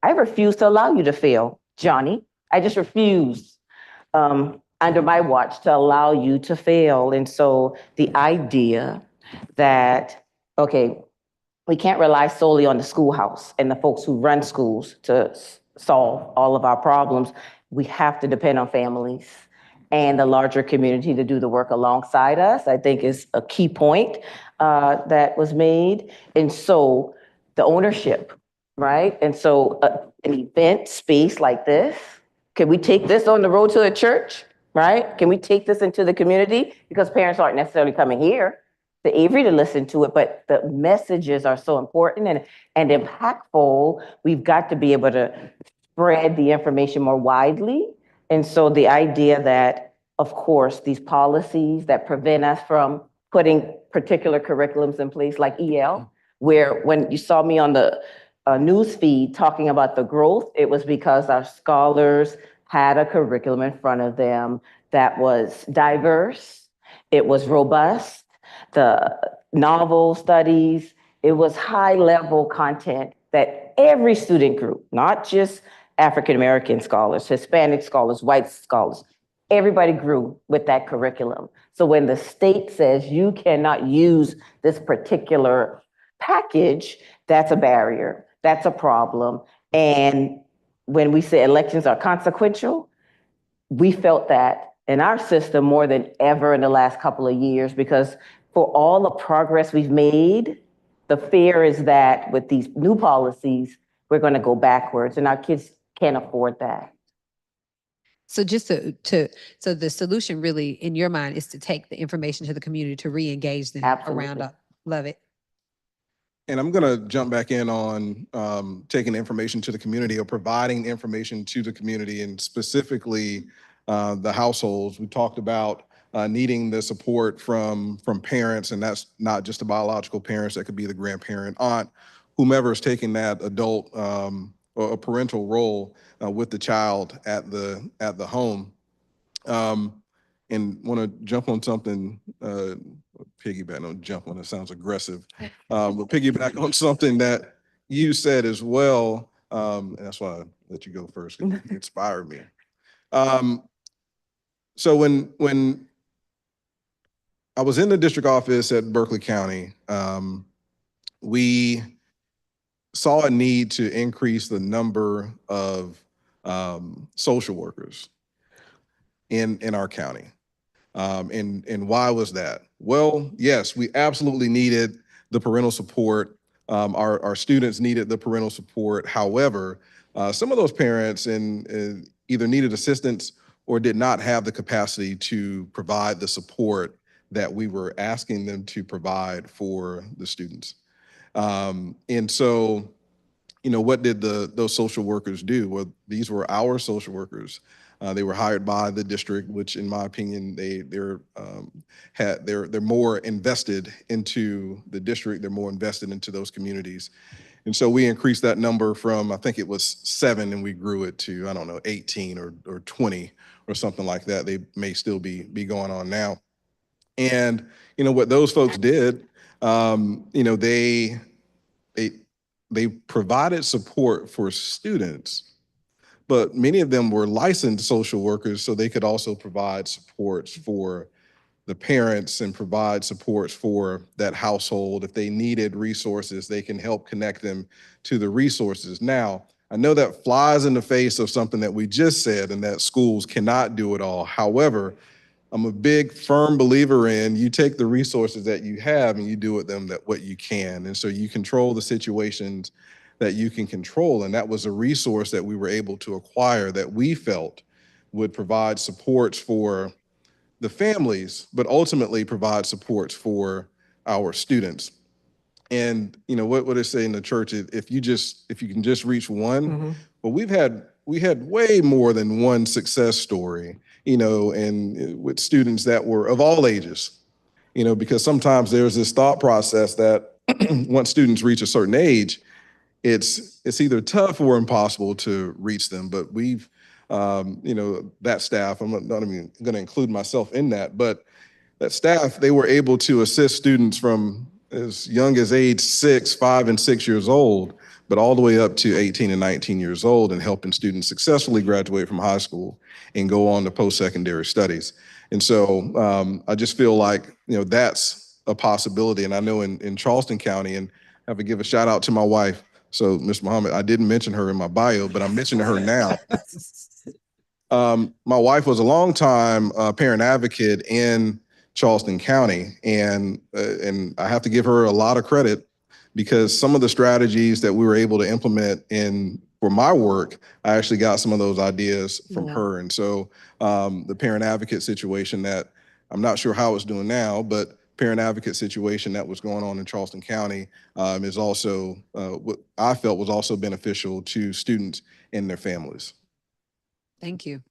I refuse to allow you to fail, Johnny. I just refuse under my watch to allow you to fail. And so the idea that, okay, we can't rely solely on the schoolhouse and the folks who run schools to solve all of our problems. We have to depend on families and the larger community to do the work alongside us, I think is a key point that was made. And so the ownership, right? And so an event space like this, can we take this on the road to a church, right? Can we take this into the community? Because parents aren't necessarily coming here to Avery to listen to it, but the messages are so important and impactful. We've got to be able to spread the information more widely. And so the idea that, of course, these policies that prevent us from putting particular curriculums in place like EL, where when you saw me on the news feed talking about the growth, it was because our scholars had a curriculum in front of them that was diverse, it was robust, the novel studies, it was high level content that every student group, not just African-American scholars, Hispanic scholars, white scholars, everybody grew with that curriculum. So when the state says you cannot use this particular package, that's a barrier, that's a problem. And when we say elections are consequential, we felt that in our system more than ever in the last couple of years, because for all the progress we've made, the fear is that with these new policies, we're going to go backwards, and our kids can't afford that. So just so the solution really, in your mind, is to take the information to the community to re-engage them around. Love it. And I'm going to jump back in on taking information to the community or providing information to the community, and specifically the households. We talked about needing the support from parents, and that's not just the biological parents. That could be the grandparent, aunt, whomever is taking that adult or a parental role with the child at the home. And want to jump on something, piggyback, don't jump on it, sounds aggressive, but piggyback on something that you said as well, and that's why I let you go first, because you inspired me. So when I was in the district office at Berkeley County, we saw a need to increase the number of social workers in our county. And why was that? Well, yes, we absolutely needed the parental support. Our students needed the parental support. However, some of those parents either needed assistance or did not have the capacity to provide the support that we were asking them to provide for the students. And so, what did those social workers do? Well, these were our social workers. They were hired by the district, which, in my opinion, they're more invested into the district. They're more invested into those communities, and so we increased that number from, I think it was 7, and we grew it to, I don't know, 18 or 20 or something like that. They may still be going on now. And what those folks did, they provided support for students, but many of them were licensed social workers, so they could also provide supports for the parents and provide supports for that household. If they needed resources, they can help connect them to the resources. Now, I know that flies in the face of something that we just said, and that schools cannot do it all. However, I'm a big, firm believer in you take the resources that you have and you do with them what you can. And so you control the situations that you can control. And that was a resource that we were able to acquire that we felt would provide supports for the families, but ultimately provide supports for our students. And what would I say in the church? If you can just reach one, well, we had way more than one success story, and with students that were of all ages, because sometimes there's this thought process that once students reach a certain age, it's either tough or impossible to reach them. But we've, that staff, I'm not even going to include myself in that, but that staff, they were able to assist students from as young as age 5 and 6 years old, but all the way up to 18 and 19 years old, and helping students successfully graduate from high school and go on to post-secondary studies. And so I just feel like, that's a possibility. And I know in Charleston County, and I have to give a shout out to my wife. So Ms. Muhammad, I didn't mention her in my bio, but I'm mentioning her now. My wife was a longtime parent advocate in Charleston County, and I have to give her a lot of credit because some of the strategies that we were able to implement for my work, I actually got some of those ideas from her. And so the parent advocate situation that I'm not sure how it's doing now, but parent advocate situation that was going on in Charleston County is also what I felt was also beneficial to students and their families. Thank you.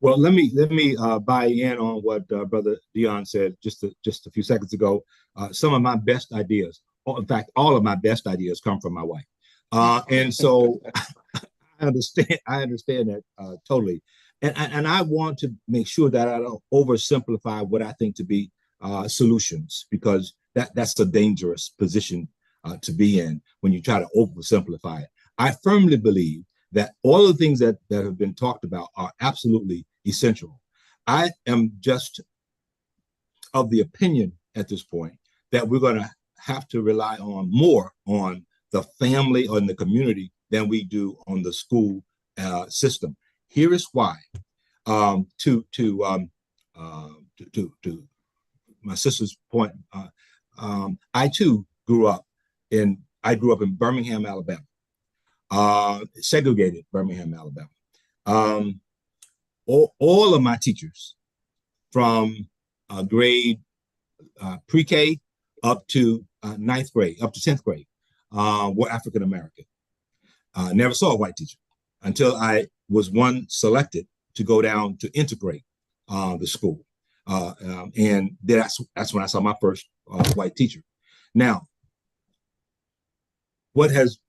Well, let me buy in on what Brother Dion said just a few seconds ago. Some of my best ideas, in fact, all of my best ideas come from my wife, and so I understand that totally, and I want to make sure that I don't oversimplify what I think to be solutions, because that's a dangerous position to be in when you try to oversimplify it. I firmly believe that all the things that have been talked about are absolutely essential. I am just of the opinion at this point that we're going to have to rely more on the family or in the community than we do on the school system. Here is why. To my sister's point, I too grew up in Birmingham, Alabama. Segregated Birmingham, Alabama. All of my teachers from grade pre-K up to ninth grade, up to 10th grade, were African American. Never saw a white teacher until I was selected to go down to integrate the school. And that's when I saw my first white teacher. Now, what's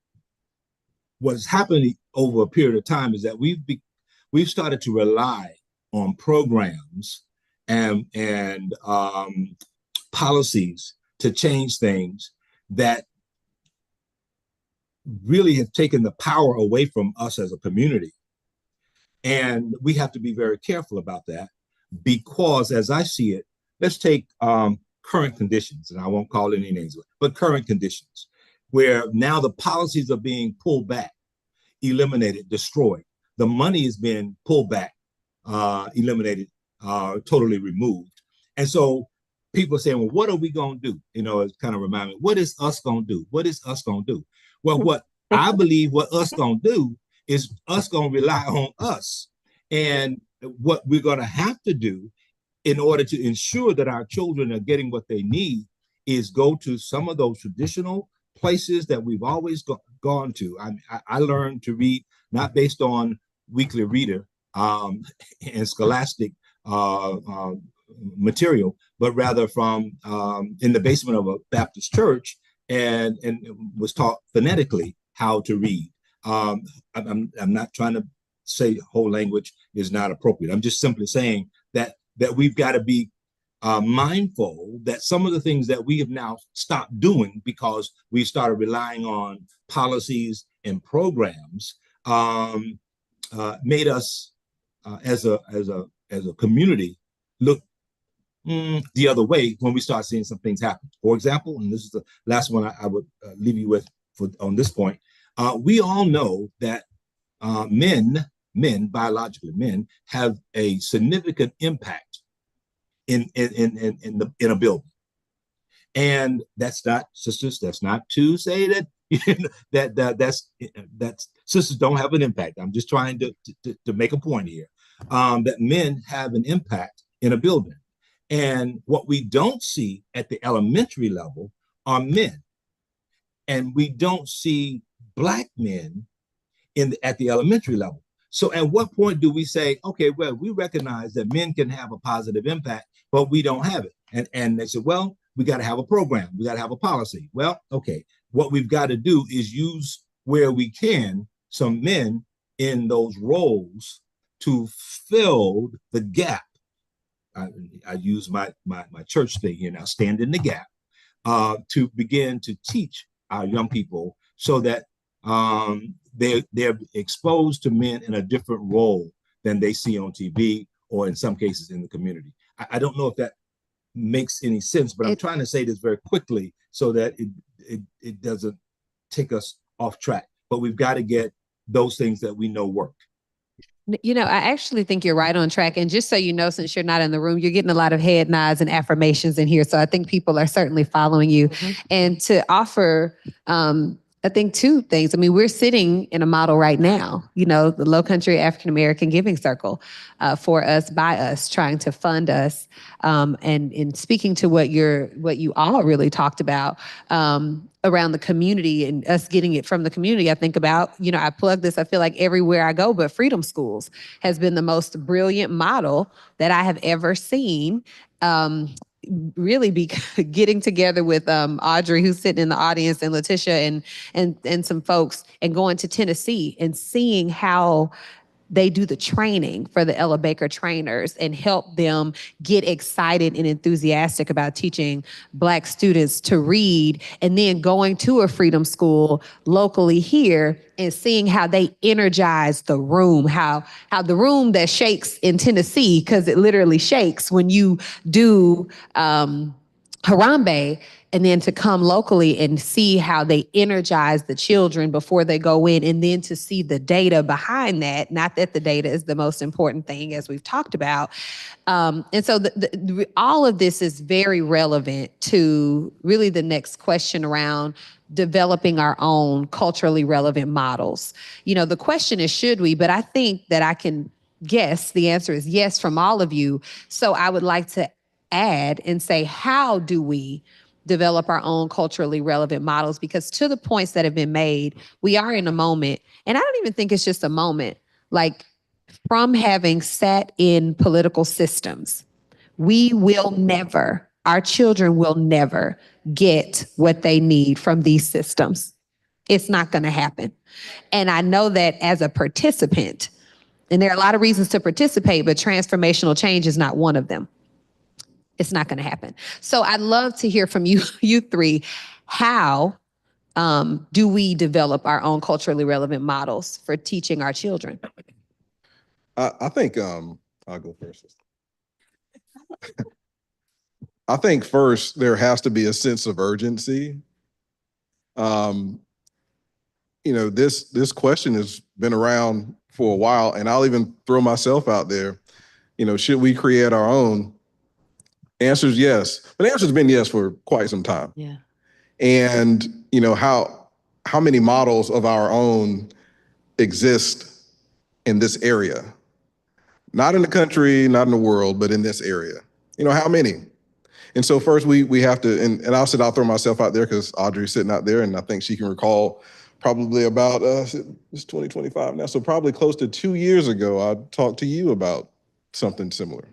happening over a period of time is that we've started to rely on programs and policies to change things that really have taken the power away from us as a community. And we have to be very careful about that, because as I see it, let's take current conditions, and I won't call any names, but current conditions, where now the policies are being pulled back, eliminated, destroyed. The money is being pulled back, eliminated, totally removed. And so people are saying, well, what are we going to do? It's kind of remind me, what is us going to do? What is us going to do? Well, what I believe what us going to do is us going to rely on us. And what we're going to have to do in order to ensure that our children are getting what they need is go to some of those traditional places that we've always gone to. I learned to read not based on Weekly Reader and scholastic material, but rather from in the basement of a Baptist church, and was taught phonetically how to read. I'm not trying to say whole language is not appropriate. I'm just simply saying that we've got to be mindful that some of the things that we have now stopped doing because we started relying on policies and programs made us as a community look the other way when we start seeing some things happen. For example, and this is the last one I would leave you with on this point. We all know that men, biologically men, have a significant impact in a building. And that's not, sisters, that's not to say that that's sisters don't have an impact. I'm just trying to make a point here, that men have an impact in a building. And what we don't see at the elementary level are men. And we don't see Black men at the elementary level. So at what point do we say, okay, well, we recognize that men can have a positive impact, but we don't have it. And they said, well, we got to have a program. We got to have a policy. Well, okay, what we've got to do is use where we can some men in those roles to fill the gap. I use my church thing here now, stand in the gap, to begin to teach our young people so that they're exposed to men in a different role than they see on TV or in some cases in the community. I don't know if that makes any sense, but I'm trying to say this very quickly so that it doesn't take us off track. But we've got to get those things that we know work. You know, I actually think you're right on track. And just so you know, since you're not in the room, you're getting a lot of head nods and affirmations in here. So I think people are certainly following you. Mm-hmm. And to offer, I think two things. I mean, we're sitting in a model right now, you know, the Lowcountry African American Giving Circle, for us, by us, trying to fund us. And in speaking to what you all really talked about, around the community and us getting it from the community. I think about, you know, I plug this, I feel like everywhere I go, but Freedom Schools has been the most brilliant model that I have ever seen. Really be getting together with Audrey, who's sitting in the audience, and Letitia and some folks, and going to Tennessee and seeing how they do the training for the Ella Baker trainers and help them get excited and enthusiastic about teaching Black students to read, and then going to a Freedom School locally here and seeing how they energize the room, how the room that shakes in Tennessee, because it literally shakes when you do Harambe, and then to come locally and see how they energize the children before they go in, and then to see the data behind that. Not that the data is the most important thing, as we've talked about. And so all of this is very relevant to really the next question around developing our own culturally relevant models. You know, the question is, should we? But I think that I can guess the answer is yes from all of you. So I would like to add and say, how do we develop our own culturally relevant models? Because to the points that have been made, we are in a moment, and I don't even think it's just a moment, like from having sat in political systems, we will never, our children will never get what they need from these systems. It's not going to happen. And I know that as a participant, and there are a lot of reasons to participate, but transformational change is not one of them. It's not going to happen. So I'd love to hear from you three. How do we develop our own culturally relevant models for teaching our children? I think I'll go first. I think first there has to be a sense of urgency. You know, this question has been around for a while, and I'll even throw myself out there. You know, should we create our own? Answer is yes, but the answer has been yes for quite some time. Yeah. And you know, how many models of our own exist in this area? Not in the country, not in the world, but in this area. You know, how many? And so first we have to, and I'll throw myself out there because Audrey's sitting out there, and I think she can recall probably about, it's 2025 now, so probably close to 2 years ago, I talked to you about something similar.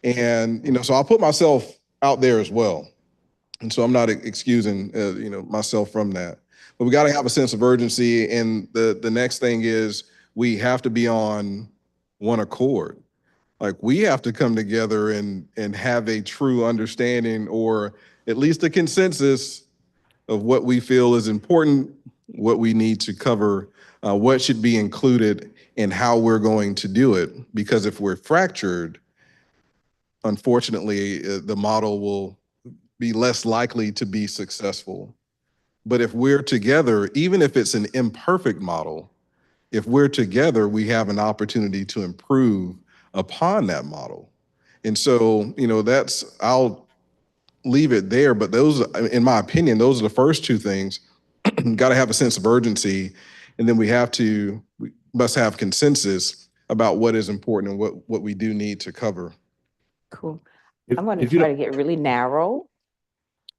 And, you know, so I'll put myself out there as well. And so I'm not excusing, you know, myself from that. But we got to have a sense of urgency. And the next thing is we have to be on one accord. Like we have to come together and have a true understanding, or at least a consensus of what we feel is important, what we need to cover, what should be included, and how we're going to do it. Because if we're fractured, unfortunately, the model will be less likely to be successful. But if we're together, even if it's an imperfect model, if we're together, we have an opportunity to improve upon that model. And so, you know, I'll leave it there, but those, in my opinion, those are the first two things. Got to have a sense of urgency, and then we must have consensus about what is important and what we do need to cover. Cool. I'm going to try to get really narrow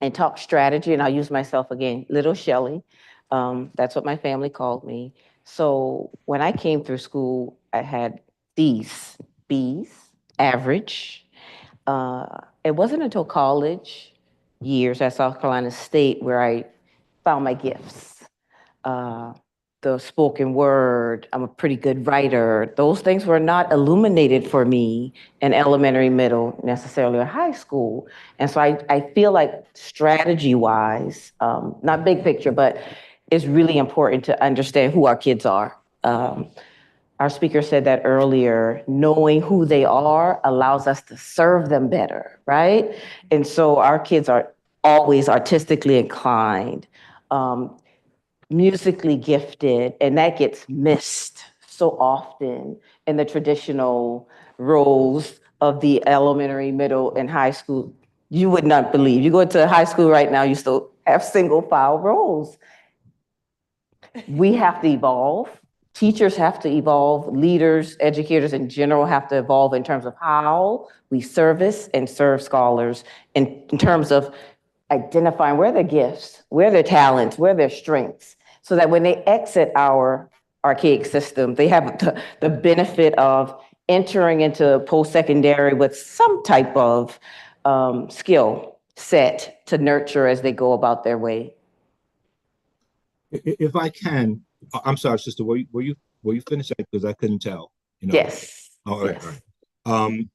and talk strategy, and I'll use myself again, little Shelly. That's what my family called me. So when I came through school, I had these B's, average. It wasn't until college years at South Carolina State where I found my gifts. The spoken word, I'm a pretty good writer. Those things were not illuminated for me in elementary, middle, necessarily, or high school. And so I feel like strategy-wise, not big picture, but it's really important to understand who our kids are. Our speaker said that earlier, knowing who they are allows us to serve them better, right? And so our kids are always artistically inclined, musically gifted, and that gets missed so often in the traditional roles of the elementary, middle, and high school. You would not believe. You go into high school right now, you still have single file roles. We have to evolve. Teachers have to evolve. Leaders, educators in general have to evolve in terms of how we service and serve scholars in terms of identifying where their gifts, where their talents, where their strengths, so that when they exit our archaic system, they have the benefit of entering into post-secondary with some type of skill set to nurture as they go about their way. If I can, I'm sorry, sister, were you finished? Because I couldn't tell, you know. Yes. All right, Yes. all right.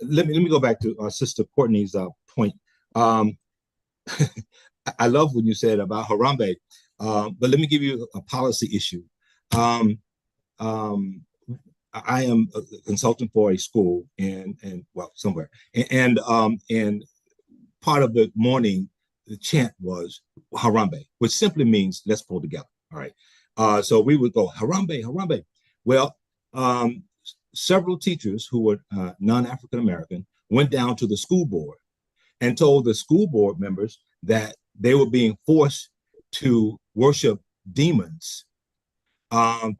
Let me go back to Sister Courtney's point. I love when you said about Harambe, but let me give you a policy issue. I am a consultant for a school and well, somewhere, and part of the morning the chant was Harambe, which simply means let's pull together. All right. So we would go Harambe, Harambe. Well, several teachers who were non-African American went down to the school board and told the school board members that they were being forced to worship demons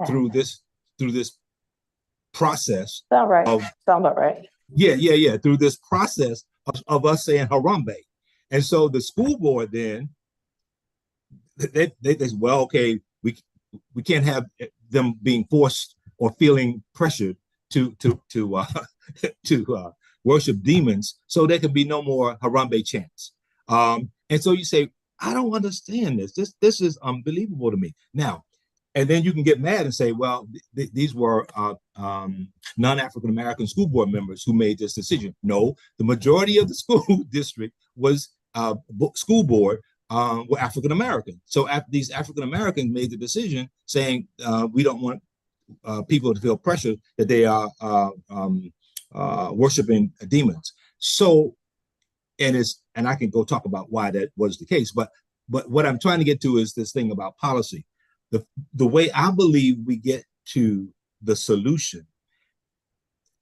through this process. Sound right. Sound about right. Yeah. Through this process of us saying Harambe. And so the school board then, they said, well, okay, we can't have them being forced or feeling pressured to worship demons, so there could be no more Harambe chants. And so you say, I don't understand this. This is unbelievable to me. Now, and then you can get mad and say, well, these were non-African American school board members who made this decision. No, the majority of the school district was school board were African American. So these African Americans made the decision saying we don't want people to feel pressure that they are worshiping demons. So, and I can go talk about why that was the case, but what I'm trying to get to is this thing about policy. The way I believe we get to the solution,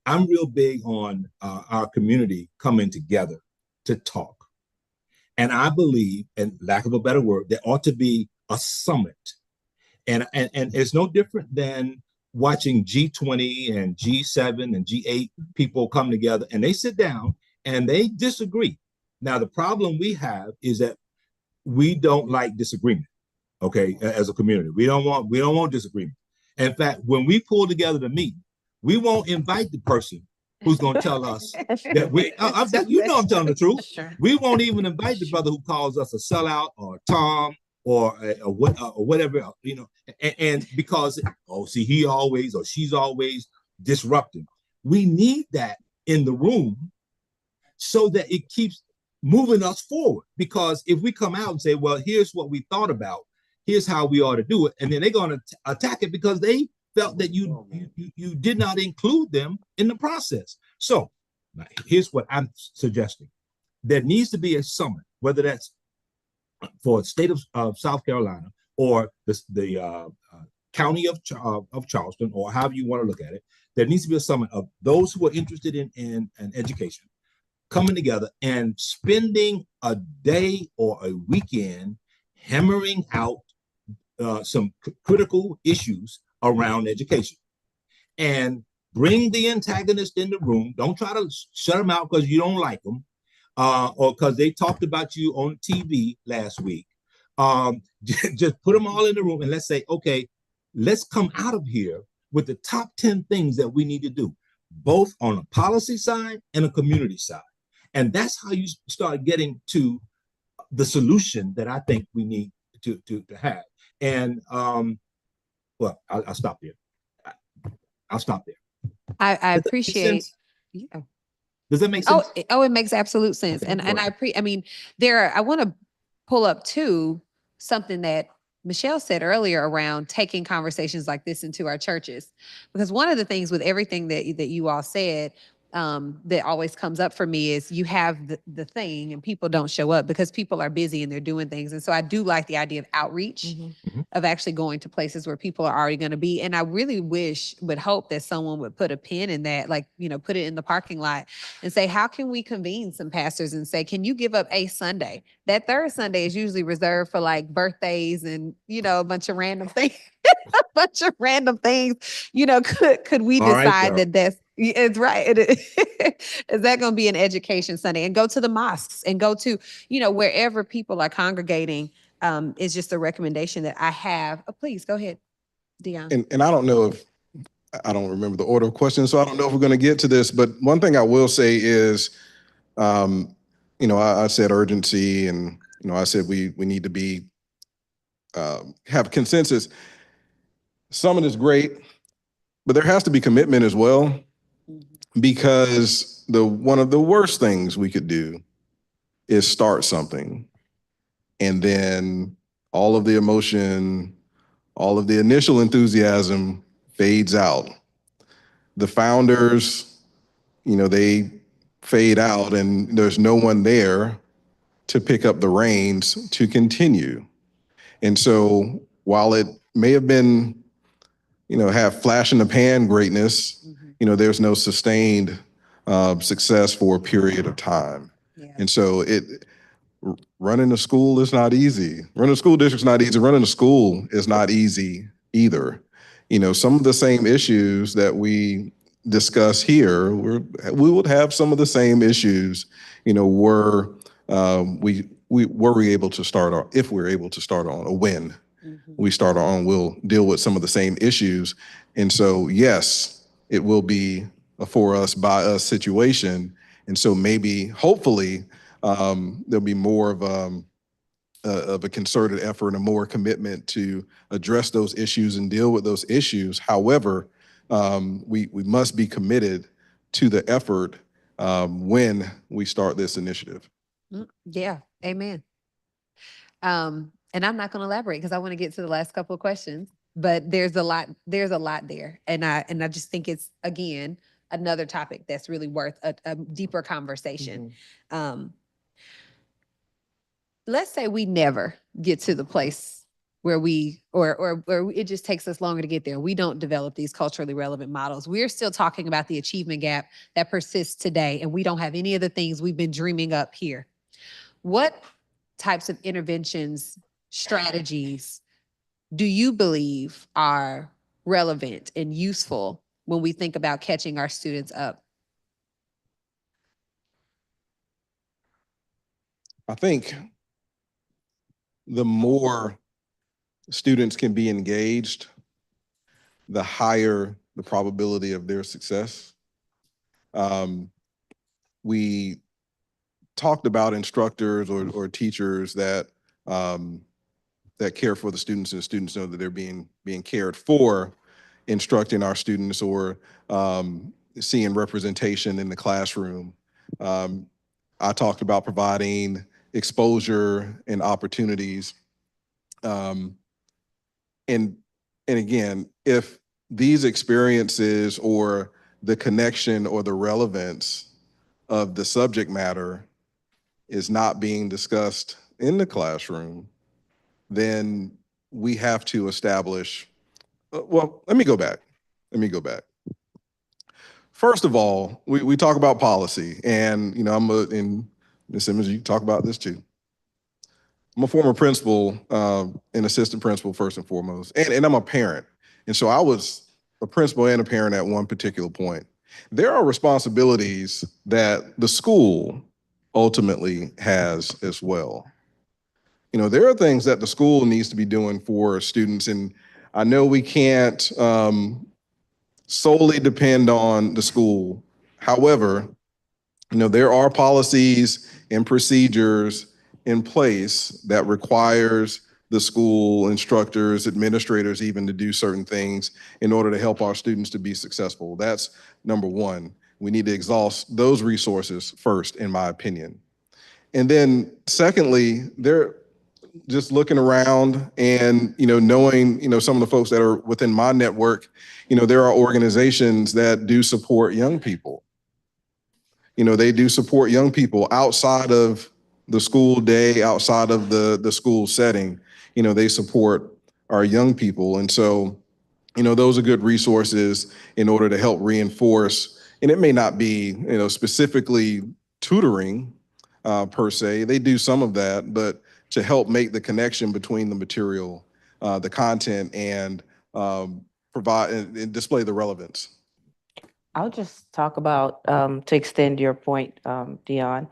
I'm real big on our community coming together to talk. And I believe, and lack of a better word, there ought to be a summit. And it's no different than watching G20 and G7 and G8 people come together and they sit down and they disagree. Now, the problem we have is that we don't like disagreement, okay, as a community. We don't want disagreement. In fact, when we pull together to meet, we won't invite the person who's going to tell us that I'm telling the truth. Sure. We won't even invite the brother who calls us a sellout or a Tom or whatever, you know, and because, see, he always or she's always disrupting. We need that in the room so that it keeps moving us forward. Because if we come out and say, well, here's what we thought about, here's how we ought to do it, and then they're going to attack it because they felt that you did not include them in the process. So here's what I'm suggesting. There needs to be a summit, whether that's for the state of South Carolina or the county of Charleston, or however you want to look at it. There needs to be a summit of those who are interested in education coming together and spending a day or a weekend hammering out some critical issues around education, and bring the antagonist in the room. Don't try to shut them out because you don't like them, or because they talked about you on TV last week. Just put them all in the room and let's say, okay, let's come out of here with the top 10 things that we need to do, both on a policy side and a community side. And that's how you start getting to the solution that I think we need to have. And well, I'll stop there. I'll stop there. I appreciate. Yeah. Does that make sense? It makes absolute sense. And I mean, I want to pull up too something that Michelle said earlier around taking conversations like this into our churches. Because one of the things with everything that you all said, that always comes up for me is you have the thing and people don't show up because people are busy and they're doing things. And so I do like the idea of outreach, of actually going to places where people are already going to be. And I really would hope that someone would put a pin in that, like, put it in the parking lot and say, how can we convene some pastors and say, can you give up a Sunday? That third Sunday is usually reserved for like birthdays and, a bunch of random things. A bunch of random things, could we All right, decide Carol. it's right. Is that going to be an education Sunday? And go to the mosques and go to, wherever people are congregating, is just a recommendation that I have. Oh, please go ahead, Dion. And I don't know if, I don't remember the order of questions, so I don't know if we're going to get to this, but one thing I will say is, I said urgency, and, I said we need to be, have consensus. Some of it is great, but there has to be commitment as well, because one of the worst things we could do is start something, and then all of the emotion, all of the initial enthusiasm fades out. The founders, they fade out, and there's no one there to pick up the reins to continue. And so while it may have been, have flash in the pan greatness, there's no sustained success for a period of time. Yeah. And so running a school is not easy. Running a school district is not easy. Running a school is not easy either. Some of the same issues that we discuss here, we would have some of the same issues, were we able to start on, if we're able to start on, a win. We start on, we'll deal with some of the same issues. And so, yes, it will be a for us, by us situation. And so maybe, hopefully, there'll be more of a concerted effort and more commitment to address those issues and deal with those issues. However, we must be committed to the effort when we start this initiative. Yeah, amen. And I'm not going to elaborate because I want to get to the last couple of questions, but there's a lot there. And I just think it's, again, another topic that's really worth a deeper conversation. Let's say we never get to the place where or it just takes us longer to get there. We don't develop these culturally relevant models. We're still talking about the achievement gap that persists today, and we don't have any of the things we've been dreaming up here. What types of interventions, strategies do you believe are relevant and useful when we think about catching our students up? I think the more students can be engaged, the higher the probability of their success. We talked about instructors or teachers that care for the students, and the students know that they're being cared for, instructing our students, or seeing representation in the classroom. I talked about providing exposure and opportunities. And again, if these experiences or the connection or the relevance of the subject matter is not being discussed in the classroom, then we have to establish, well, let me go back. First of all, we talk about policy, and and Ms. Simmons, you talk about this too. I'm a former principal, an assistant principal first and foremost, and I'm a parent. And so I was a principal and a parent at one particular point. There are responsibilities that the school ultimately has as well. There are things that the school needs to be doing for students, and I know we can't solely depend on the school. However, there are policies and procedures in place that requires the school, instructors, administrators even, to do certain things in order to help our students to be successful. That's number one. We need to exhaust those resources first, in my opinion. And then secondly, just looking around and, knowing, some of the folks that are within my network, there are organizations that do support young people. They do support young people outside of the school day, outside of the school setting. They support our young people. And so, those are good resources in order to help reinforce, and it may not be, specifically tutoring per se. They do some of that, but to help make the connection between the material, the content, and provide and display the relevance. I'll just talk about, to extend your point, Dion,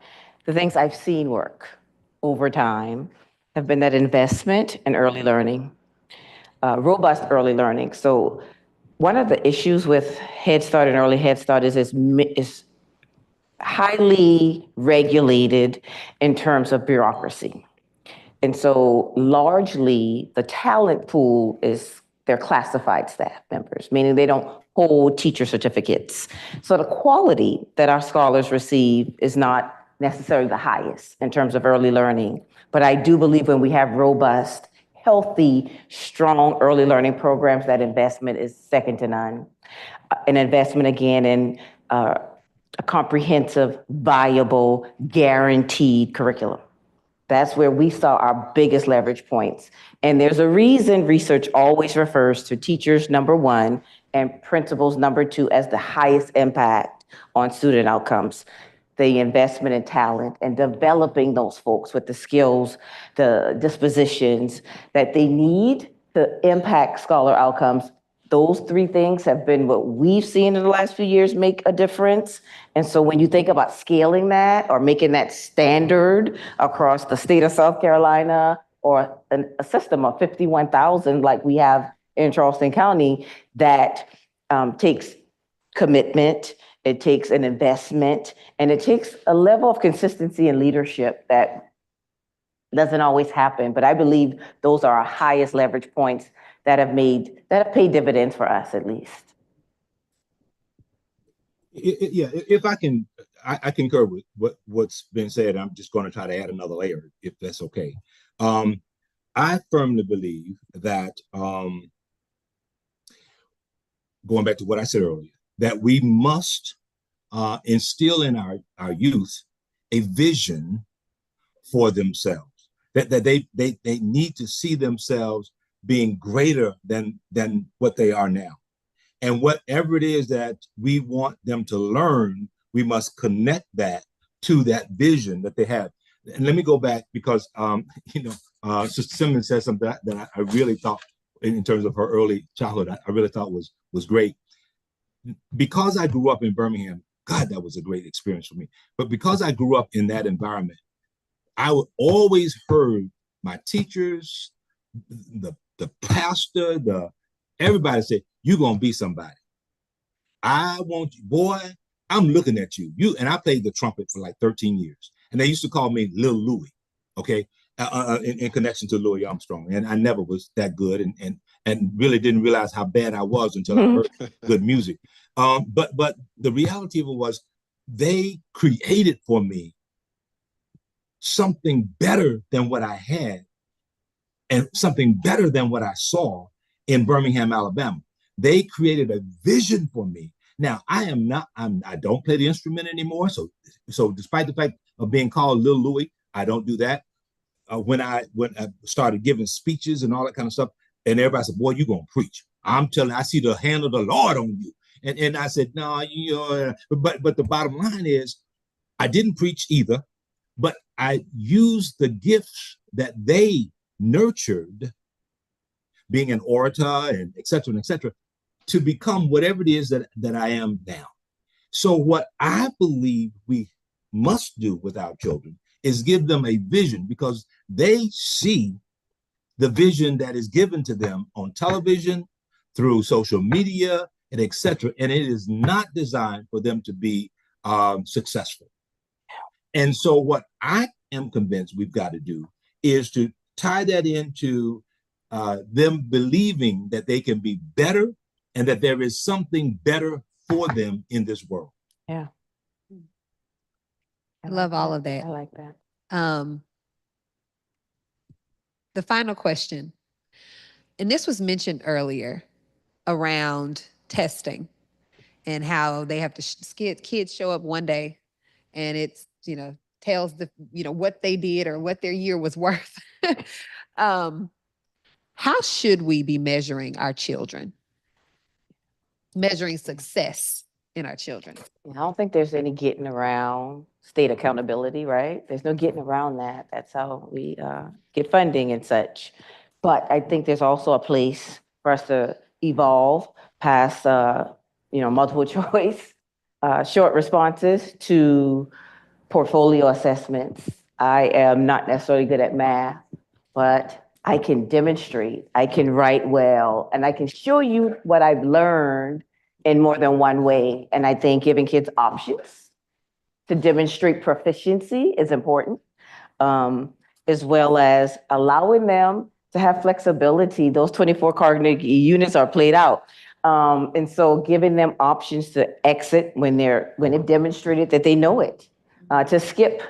the things I've seen work over time have been that investment in early learning, robust early learning. So one of the issues with Head Start and early Head Start is highly regulated in terms of bureaucracy. And so largely the talent pool is their classified staff members, meaning they don't hold teacher certificates. So the quality that our scholars receive is not necessarily the highest in terms of early learning. But I do believe when we have robust, healthy, strong early learning programs, that investment is second to none. An investment again in a comprehensive, viable, guaranteed curriculum. That's where we saw our biggest leverage points. And there's a reason research always refers to teachers, number one, and principals, number two, as the highest impact on student outcomes. The investment in talent and developing those folks with the skills, the dispositions that they need to impact scholar outcomes. Those three things have been what we've seen in the last few years make a difference. And so when you think about scaling that or making that standard across the state of South Carolina or a system of 51,000 like we have in Charleston County, that takes commitment, it takes an investment, and it takes a level of consistency and leadership that doesn't always happen. But I believe those are our highest leverage points that have paid dividends for us, at least. Yeah, if I can, I concur with what's been said. I'm just going to try to add another layer, if that's okay. I firmly believe that, going back to what I said earlier, that we must instill in our youth a vision for themselves. That they need to see themselves being greater than what they are now. And whatever it is that we want them to learn, we must connect that to that vision that they have. And let me go back because, Sister Simmons said something that I really thought, in terms of her early childhood, I really thought was great. Because I grew up in Birmingham, God, that was a great experience for me. But because I grew up in that environment, I would always heard my teachers, the pastor, everybody say, "You're gonna be somebody. I want you, boy. I'm looking at you." And I played the trumpet for like 13 years, and they used to call me Lil Louie, okay, in connection to Louis Armstrong. And I never was that good, and really didn't realize how bad I was until I heard good music. But the reality of it was, they created for me something better than what I had, and something better than what I saw in Birmingham, Alabama. They created a vision for me. Now, I don't play the instrument anymore. So despite the fact of being called Lil Louie, I don't do that. When I started giving speeches and all that kind of stuff, and everybody said, "Boy, you're gonna preach." I'm telling you, I see the hand of the Lord on you. And I said, "No, but the bottom line is, I didn't preach either, but I used the gifts that they nurtured, being an orator and et cetera, to become whatever it is that I am now." So what I believe we must do with our children is give them a vision, because they see the vision that is given to them on television, through social media, and et cetera. And it is not designed for them to be successful. And so what I am convinced we've got to do is to tie that into them believing that they can be better and that there is something better for them in this world. Yeah. I love all of that. I like that. the final question, and this was mentioned earlier around testing and how they have to kids show up one day and it's, tells what they did or what their year was worth. How should we be measuring our children? Measuring success in our children? I don't think there's any getting around state accountability, right? There's no getting around that. That's how we get funding and such. But I think there's also a place for us to evolve past, multiple choice, short responses to portfolio assessments. I am not necessarily good at math, but I can demonstrate, I can write well, and I can show you what I've learned in more than one way. And I think giving kids options to demonstrate proficiency is important, as well as allowing them to have flexibility. Those 24 cognitive units are played out. And so giving them options to exit when they've demonstrated that they know it, to skip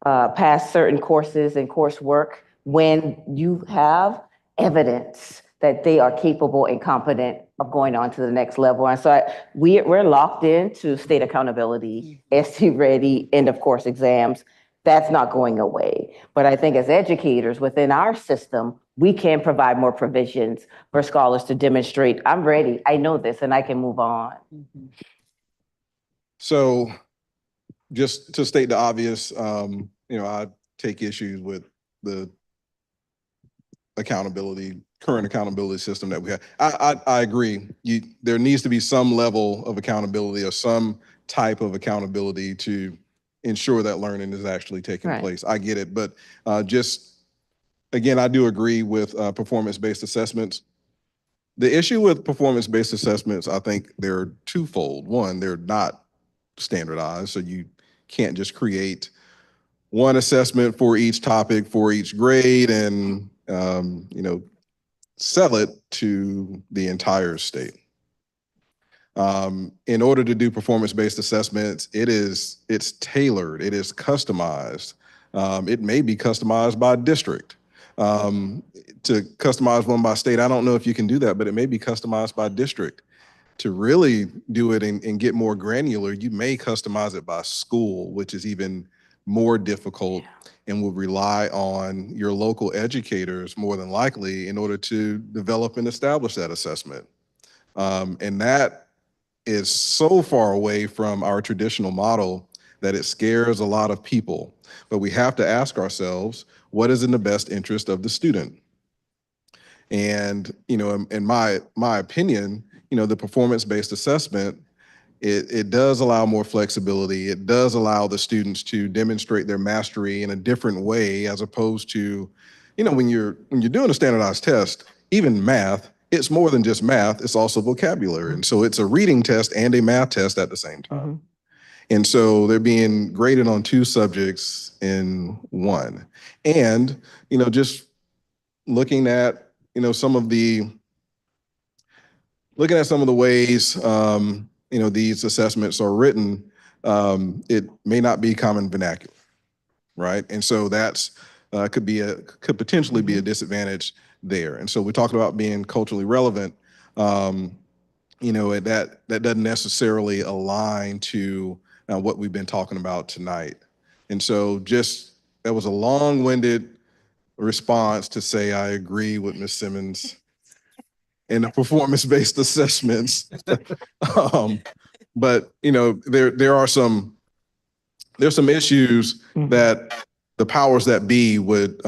past certain courses and coursework when you have evidence that they are capable and competent of going on to the next level. And so we're locked into state accountability, ST ready, end of course exams. That's not going away. But I think as educators within our system, we can provide more provisions for scholars to demonstrate, I'm ready, I know this, and I can move on. So just to state the obvious, I take issues with the current accountability system that we have. I agree. There needs to be some level of accountability or some type of accountability to ensure that learning is actually taking place. I get it, but again, I do agree with performance-based assessments. The issue with performance-based assessments, I think they're twofold. One, they're not standardized, so you can't just create one assessment for each topic, for each grade, and sell it to the entire state. In order to do performance-based assessments, it's tailored, it is customized. It may be customized by district. To customize one by state, I don't know if you can do that, but it may be customized by district. To really do it and get more granular, you may customize it by school, which is even more difficult and will rely on your local educators more than likely in order to develop and establish that assessment. And that is so far away from our traditional model that it scares a lot of people. But we have to ask ourselves, what is in the best interest of the student? And, in my opinion, the performance-based assessment, it does allow more flexibility. It does allow the students to demonstrate their mastery in a different way, as opposed to, when you're doing a standardized test, even math, it's more than just math, it's also vocabulary. And so it's a reading test and a math test at the same time. And so they're being graded on two subjects in one. And, just looking at, some of the ways, these assessments are written, it may not be common vernacular, right? And so that's could potentially be a disadvantage there. And so we talked about being culturally relevant. That doesn't necessarily align to what we've been talking about tonight. And so that was a long-winded response to say I agree with Ms. Simmons in the performance-based assessments. But there's some issues that the powers that be would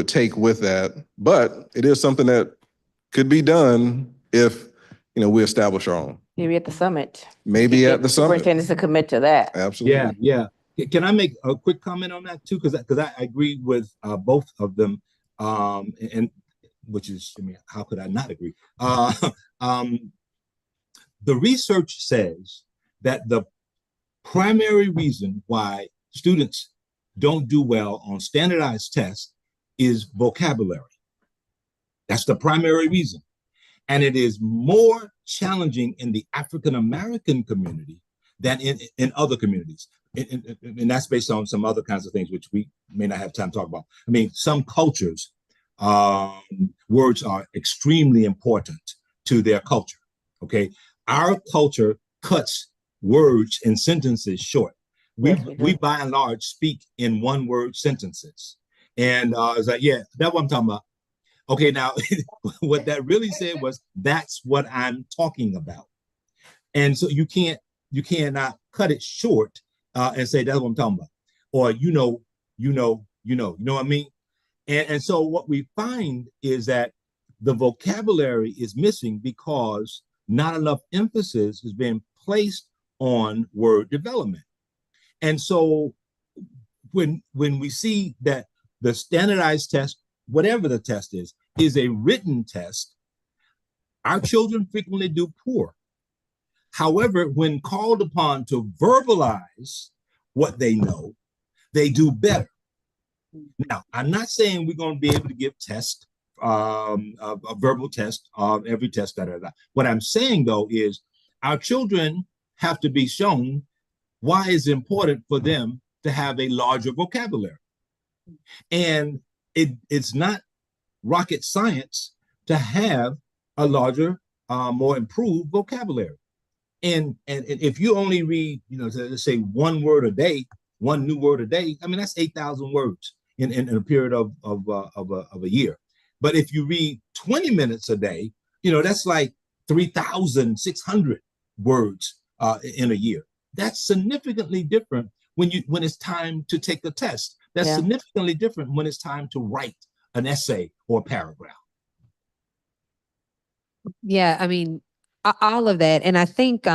take with that. But it is something that could be done if we establish our own. Maybe at the summit. Maybe at the summit. Superintendents to commit to that. Absolutely. Yeah. Can I make a quick comment on that too? Because I agree with both of them, and which is, how could I not agree? The research says that the primary reason why students don't do well on standardized tests is vocabulary. That's the primary reason. And it is more challenging in the African American community than in other communities. And that's based on some other kinds of things, which we may not have time to talk about. I mean, some cultures, words are extremely important to their culture. Okay. Our culture cuts words and sentences short. We by and large speak in one word sentences. And it's like, yeah, that's what I'm talking about. Okay, now what that really said was that's what I'm talking about. And so you cannot cut it short and say that's what I'm talking about. Or you know what I mean? And so what we find is that the vocabulary is missing because not enough emphasis is being placed on word development. And so when we see that the standardized test, whatever the test is a written test, our children frequently do poor. However, when called upon to verbalize what they know, they do better. Now, I'm not saying we're going to be able to give tests, a verbal test of every test. What I'm saying, though, is our children have to be shown why it's important for them to have a larger vocabulary. And it's not rocket science to have a larger, more improved vocabulary. And if you only read, let's say one word a day, one new word a day, I mean, that's 8,000 words in a period of a year. But if you read 20 minutes a day, that's like 3,600 words in a year. That's significantly different when it's time to take a test. That's significantly different when it's time to write an essay or a paragraph. Yeah, I mean, all of that. And I think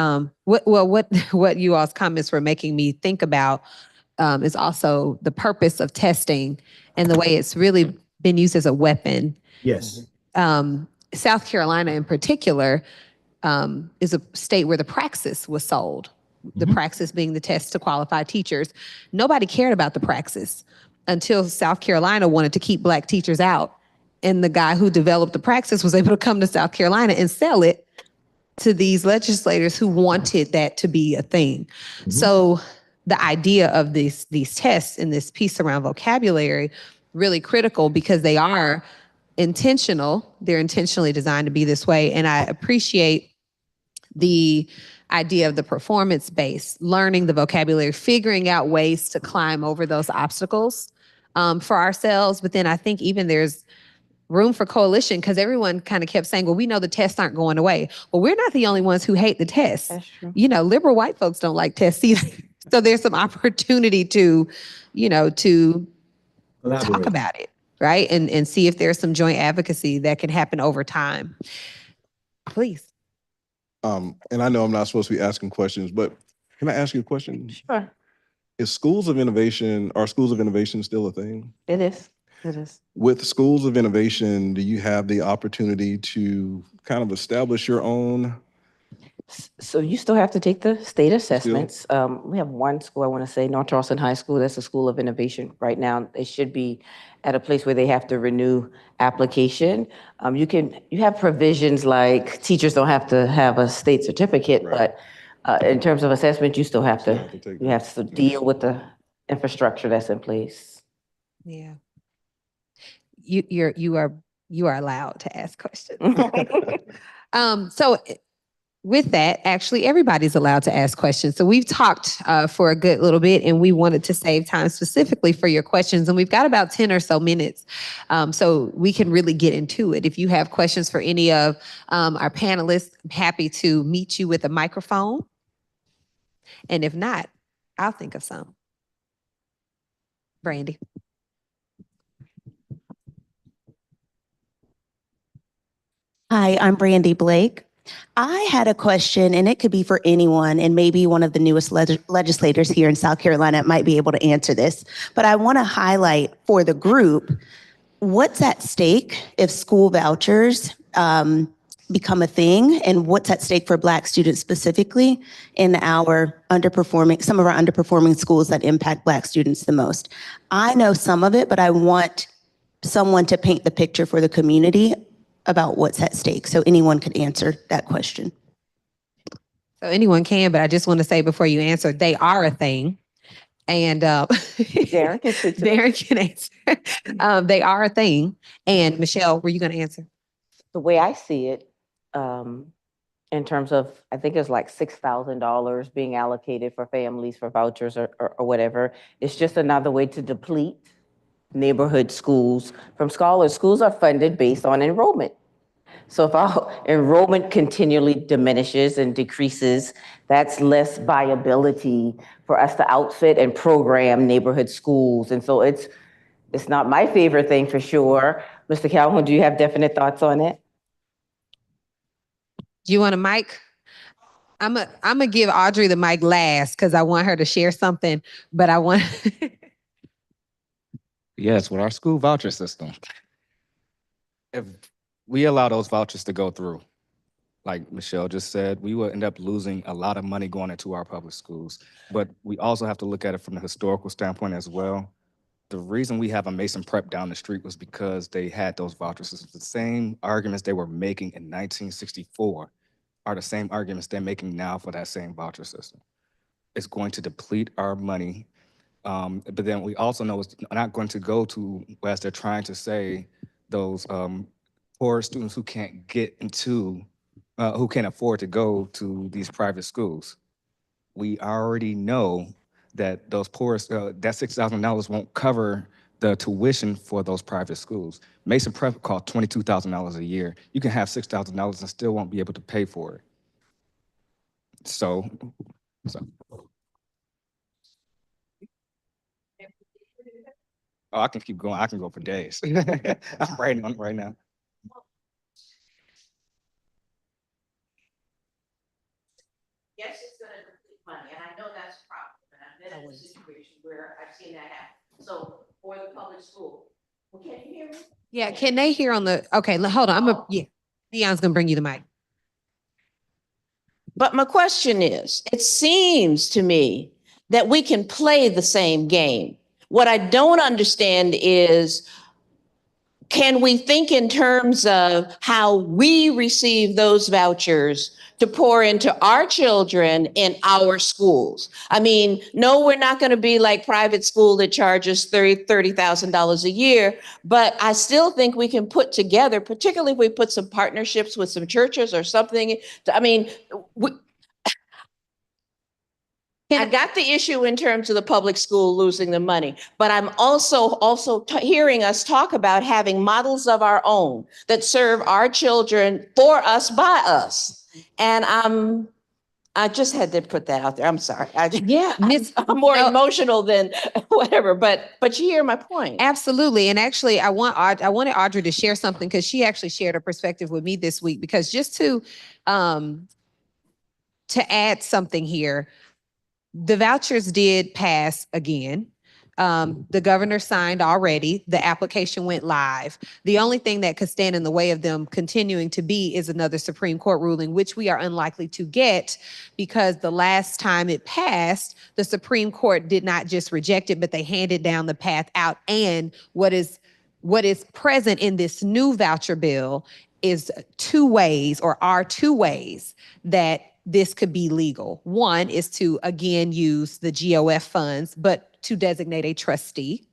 what you all's comments were making me think about is also the purpose of testing and the way it's really been used as a weapon. Yes. South Carolina in particular is a state where the praxis was sold. The praxis being the test to qualify teachers. Nobody cared about the praxis until South Carolina wanted to keep Black teachers out. And the guy who developed the praxis was able to come to South Carolina and sell it to these legislators who wanted that to be a thing. So the idea of these tests and this piece around vocabulary, really critical because they are intentional. They're intentionally designed to be this way. And I appreciate the idea of the performance base, learning the vocabulary, figuring out ways to climb over those obstacles for ourselves. But then I think even there's room for coalition because everyone kind of kept saying, well, we know the tests aren't going away. Well, we're not the only ones who hate the tests. That's true. Liberal white folks don't like tests either. So there's some opportunity to talk about it, right? And see if there's some joint advocacy that can happen over time. Please. And I know I'm not supposed to be asking questions, but can I ask you a question? Sure. Are schools of innovation still a thing? It is. It is. With schools of innovation, do you have the opportunity to kind of establish your own? So you still have to take the state assessments. We have one school, I want to say, North Charleston High School, that's a school of innovation. Right now, they should be at a place where they have to renew application. You have provisions like teachers don't have to have a state certificate, right. But in terms of assessment, you still have to deal with the infrastructure that's in place. Yeah. You are allowed to ask questions. So with that, actually, everybody's allowed to ask questions. So we've talked for a good little bit, and we wanted to save time specifically for your questions. And we've got about 10 or so minutes, so we can really get into it. If you have questions for any of our panelists, I'm happy to meet you with a microphone. And if not, I'll think of some. Brandy. Hi, I'm Brandy Blake. I had a question, and it could be for anyone, and maybe one of the newest legislators here in South Carolina might be able to answer this. But I want to highlight for the group, what's at stake if school vouchers become a thing, and what's at stake for Black students specifically in some of our underperforming schools that impact Black students the most. I know some of it, but I want someone to paint the picture for the community about what's at stake. So anyone could answer that question. So anyone can, but I just want to say before you answer, they are a thing. And Darren can speak to that. Darren can answer. They are a thing. And Michelle, were you going to answer? The way I see it, in terms of, I think it's like $6,000 being allocated for families for vouchers or whatever. It's just another way to deplete neighborhood schools from scholars. Schools are funded based on enrollment. So if our enrollment continually diminishes and decreases, that's less viability for us to outfit and program neighborhood schools. And so it's not my favorite thing for sure. Mr. Calhoun, do you have definite thoughts on it? Do you want a mic? I'm gonna give Audrey the mic last because I want her to share something, but I want Yes, with our school voucher system, if we allow those vouchers to go through, like Michelle just said, we will end up losing a lot of money going into our public schools. But we also have to look at it from the historical standpoint as well. The reason we have a Mason Prep down the street was because they had those voucher systems. The same arguments they were making in 1964 are the same arguments they're making now for that same voucher system. It's going to deplete our money. But then we also know it's not going to go to, as they're trying to say, those poor students who can't get into, who can't afford to go to these private schools. We already know that those poorest, that $6,000 won't cover the tuition for those private schools. Mason Prep cost $22,000 a year. You can have $6,000 and still won't be able to pay for it. So. Oh, I can keep going. I can go for days. I'm writing on it right now. Yes, it's gonna deplete money, and I know that's a problem, and I've been in a situation where I've seen that happen. So for the public school, well, can you hear me? Yeah, can they hear on the, okay, hold on, Deion's gonna bring you the mic. But my question is, it seems to me that we can play the same game. What I don't understand is, can we think in terms of how we receive those vouchers to pour into our children in our schools? I mean, no, we're not going to be like private school that charges $30,000 a year, but I still think we can put together, particularly if we put some partnerships with some churches or something. I mean, I got the issue in terms of the public school losing the money, but I'm also hearing us talk about having models of our own that serve our children for us, by us. And I just had to put that out there. I'm sorry. I'm more emotional than whatever, but you hear my point. Absolutely. And actually, I wanted Audrey to share something because she actually shared a perspective with me this week, because just to add something here, the vouchers did pass again. The governor signed already. The application went live. The only thing that could stand in the way of them continuing to be is another Supreme Court ruling, which we are unlikely to get, because the last time it passed, the Supreme Court did not just reject it, but they handed down the path out. And what is present in this new voucher bill is two ways that this could be legal. One is to, again, use the GOF funds, but to designate a trustee.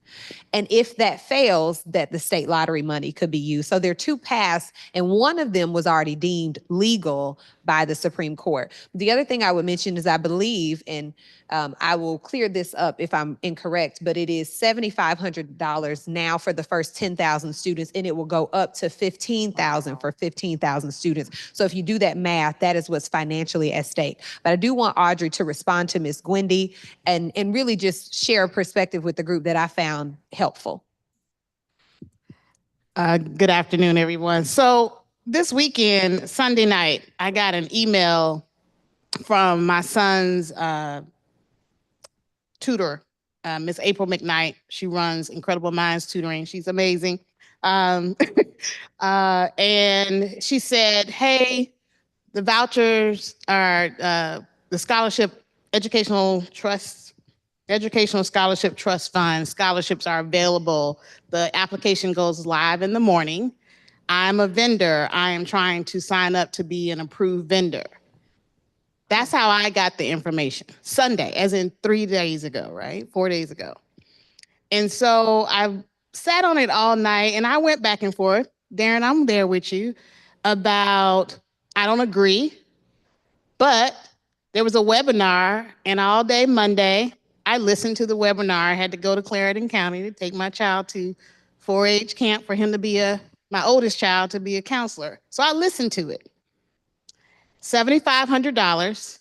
And if that fails, that the state lottery money could be used. So there are two paths, and one of them was already deemed legal by the Supreme Court. The other thing I would mention is, I believe, and I will clear this up if I'm incorrect, but it is $7,500 now for the first 10,000 students, and it will go up to $15,000 for 15,000 students. So if you do that math, that is what's financially at stake. But I do want Audrey to respond to Ms. Gwendy and really just share a perspective with the group that I found helpful. Good afternoon, everyone. So this weekend, Sunday night, I got an email from my son's tutor, Miss April McKnight. She runs Incredible Minds Tutoring. She's amazing. And she said, hey, the vouchers are the scholarship, educational scholarship trust fund. Scholarships are available. The application goes live in the morning. I'm a vendor. I am trying to sign up to be an approved vendor. That's how I got the information. Sunday, as in 3 days ago, right? 4 days ago. And so I sat on it all night and I went back and forth. Darren, I'm there with you about, I don't agree, but there was a webinar and all day Monday, I listened to the webinar. I had to go to Clarendon County to take my child to 4-H camp for him to be my oldest child to be a counselor. So I listened to it. $7,500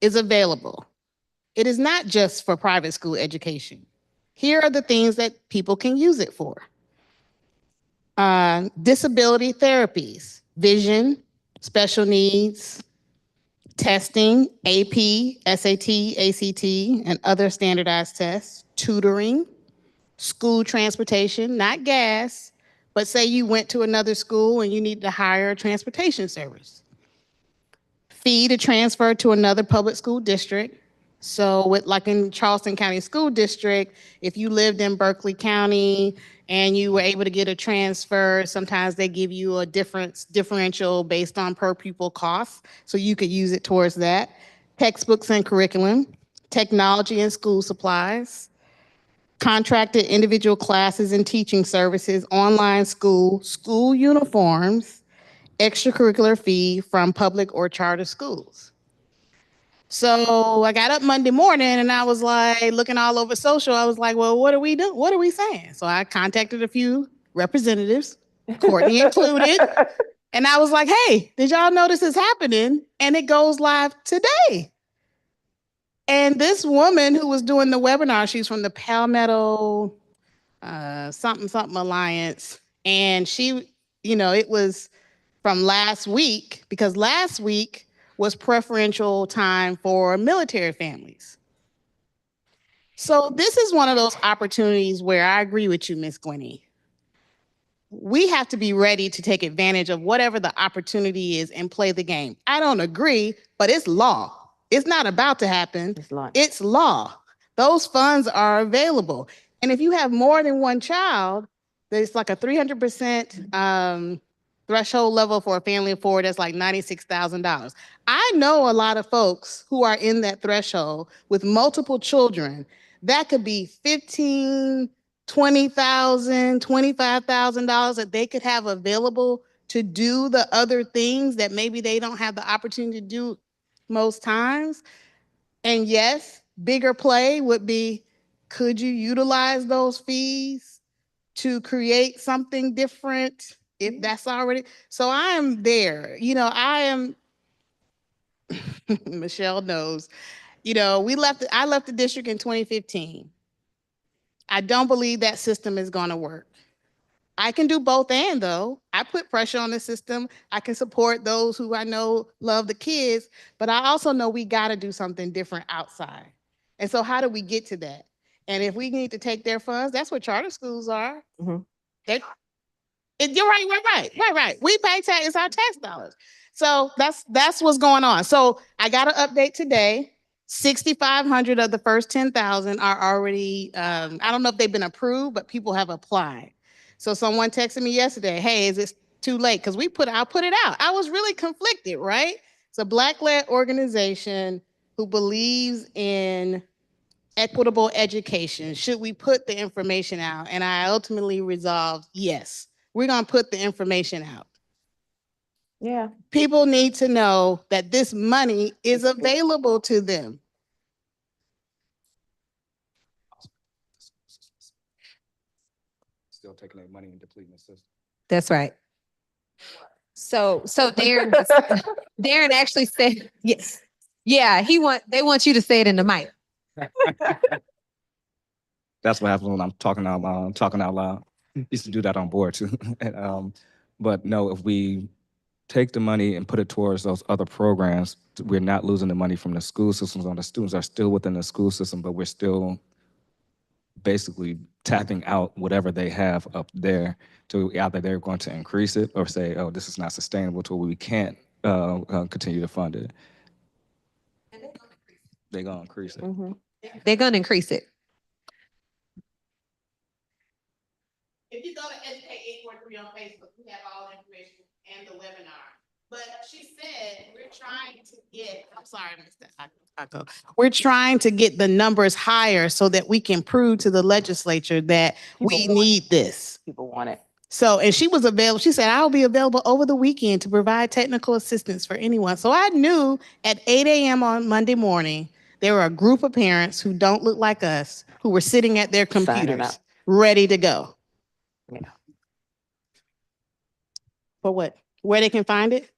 is available. It is not just for private school education. Here are the things that people can use it for. Disability therapies, vision, special needs, testing, AP, SAT, ACT, and other standardized tests, tutoring, school transportation, not gas, but say you went to another school and you need to hire a transportation service. Fee to transfer to another public school district. So with like in Charleston County School District, if you lived in Berkeley County and you were able to get a transfer, sometimes they give you a differential based on per pupil costs. So you could use it towards that. Textbooks and curriculum, technology and school supplies, contracted individual classes and teaching services, online school uniforms, extracurricular fee from public or charter schools. So I got up Monday morning and I was like looking all over social. I was like, well, what are we doing? What are we saying? So I contacted a few representatives, Courtney included. And I was like, hey, did y'all know this is happening? And it goes live today. And this woman who was doing the webinar, she's from the Palmetto something Alliance. And she, it was from last week, because last week was preferential time for military families. So this is one of those opportunities where I agree with you, Miss Gwenny. We have to be ready to take advantage of whatever the opportunity is and play the game. I don't agree, but it's law. It's not about to happen. It's law. Those funds are available. And if you have more than one child, there's like a 300% threshold level for a family of four. That's like $96,000. I know a lot of folks who are in that threshold with multiple children. That could be 15, $20,000, $25,000 that they could have available to do the other things that maybe they don't have the opportunity to do most times. And yes, bigger play would be, could you utilize those fees to create something different if that's already, so I am there. I am, Michelle knows, I left the district in 2015. I don't believe that system is gonna work. I can do both and though. I put pressure on the system. I can support those who I know love the kids, but I also know we gotta do something different outside. And so how do we get to that? And if we need to take their funds, that's what charter schools are. You're right. We pay tax, it's our tax dollars. So that's what's going on. So I got an update today. 6,500 of the first 10,000 are already, I don't know if they've been approved, but people have applied. So someone texted me yesterday, hey, is it too late? Because I'll put it out. I was really conflicted, right? It's a Black-led organization who believes in equitable education. Should we put the information out? And I ultimately resolved, yes, we're gonna put the information out. Yeah. People need to know that this money is available to them. Still taking their money and depleting the system. That's right. So Darren, Darren actually said, yes. Yeah, they want you to say it in the mic. That's what happens when I'm talking out loud. Used to do that on board too. But no, if we take the money and put it towards those other programs, we're not losing the money from the school systems. The students are still within the school system, but we're still basically tapping out whatever they have up there to either they're going to increase it or say, oh, this is not sustainable to where we can't continue to fund it. They're going to increase it. They're going to increase it. If you go to Educate 843 on Facebook, we have all the information and the webinar. But she said, we're trying to get, I'm sorry, Mr. Akko. We're trying to get the numbers higher so that we can prove to the legislature that we need this. People want it. So, and she was available. She said, I'll be available over the weekend to provide technical assistance for anyone. So I knew at 8 a.m. on Monday morning, there were a group of parents who don't look like us who were sitting at their Signing computers up. ready to go. Yeah. For what? Where they can find it?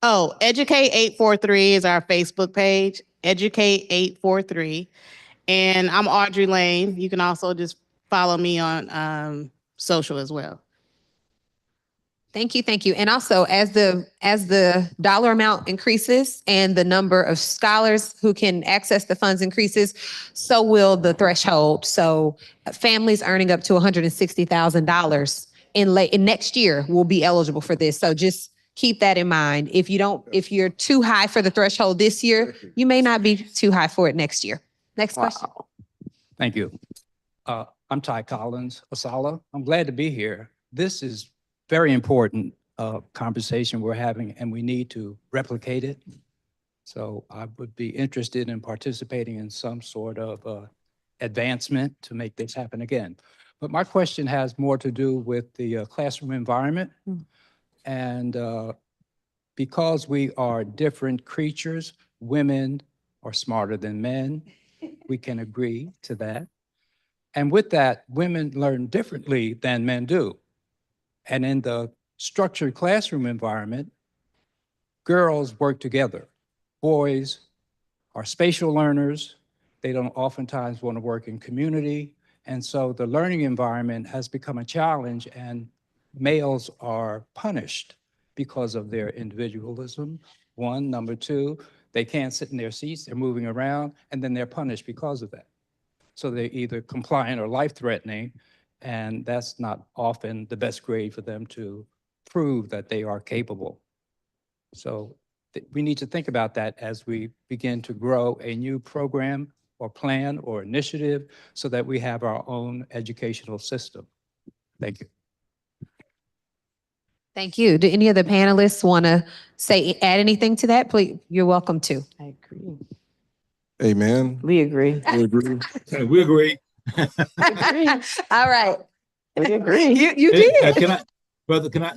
Oh, Educate 843 is our Facebook page, Educate 843. And I'm Audrey Lane. You can also just follow me on social as well. Thank you, thank you. And also, as the dollar amount increases and the number of scholars who can access the funds increases, so will the threshold. So families earning up to $160,000 in next year will be eligible for this. So just keep that in mind. If you're too high for the threshold this year, you may not be too high for it next year. Next question. Wow. Thank you. I'm Ty Collins, Asala. I'm glad to be here. This is very important conversation we're having, and we need to replicate it. So I would be interested in participating in some sort of advancement to make this happen again. But my question has more to do with the classroom environment. And because we are different creatures, women are smarter than men. We can agree to that. And with that, women learn differently than men do. And in the structured classroom environment, girls work together. Boys are spatial learners. They don't oftentimes want to work in community. And so the learning environment has become a challenge, and males are punished because of their individualism. One, number two, they can't sit in their seats, they're moving around, and then they're punished because of that. So they're either compliant or life-threatening, and that's not often the best grade for them to prove that they are capable. So we need to think about that as we begin to grow a new program or plan or initiative so that we have our own educational system. Thank you. Thank you. Do any of the panelists want to add anything to that? Please, you're welcome to. I agree. Amen. We agree. We agree. We agree. All right. We agree. You did.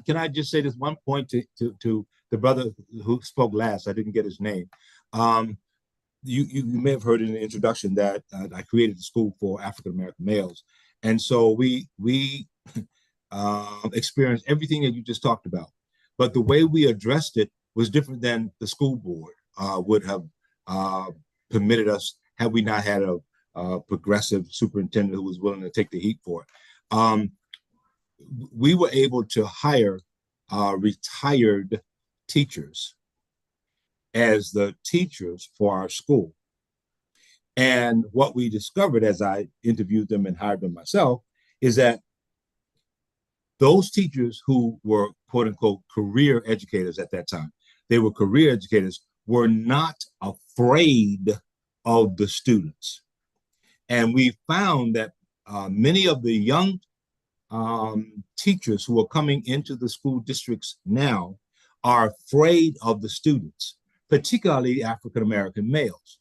Can I just say this one point to the brother who spoke last? I didn't get his name. You may have heard in the introduction that I created a school for African American males, and so we experienced everything that you just talked about. But the way we addressed it was different than the school board would have permitted us had we not had a progressive superintendent who was willing to take the heat for it. We were able to hire retired teachers as the teachers for our school. And what we discovered as I interviewed them and hired them myself is that those teachers who were quote unquote career educators at that time, they were career educators, were not afraid of the students. And we found that many of the young teachers who are coming into the school districts now are afraid of the students, particularly African-American males.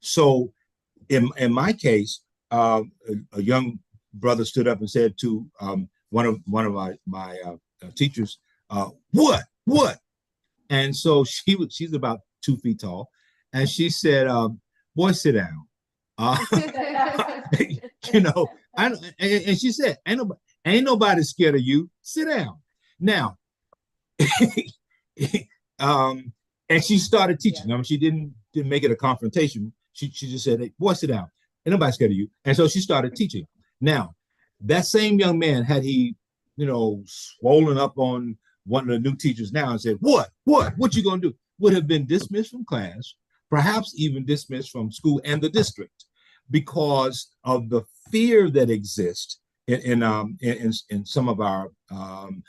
So in my case, a young brother stood up and said to one of my teachers, what? And so she's about 2 feet tall, and she said, boy, sit down. You know, and she said, ain't nobody scared of you. Sit down. Now, and she started teaching. I mean, she didn't make it a confrontation. She just said, hey, boy, sit down. Ain't nobody scared of you. And so she started teaching. Now, that same young man, had he, swollen up on one of the new teachers now and said, what you gonna do? Would have been dismissed from class, perhaps even dismissed from school and the district, because of the fear that exists in some of our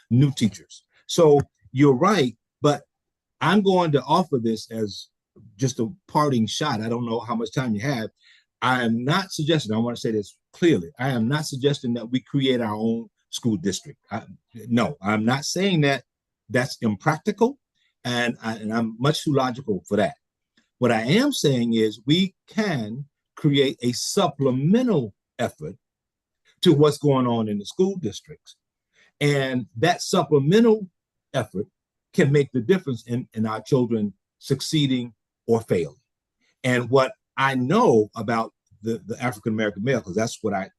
new teachers. So you're right, but I'm going to offer this as just a parting shot. I don't know how much time you have. I am not suggesting, I want to say this clearly, I am not suggesting that we create our own school district. No, I'm not saying that that's impractical. and I'm much too logical for that. What I am saying is we can create a supplemental effort to what's going on in the school districts. And that supplemental effort can make the difference in our children succeeding or failing. And what I know about the African American male, because that's what I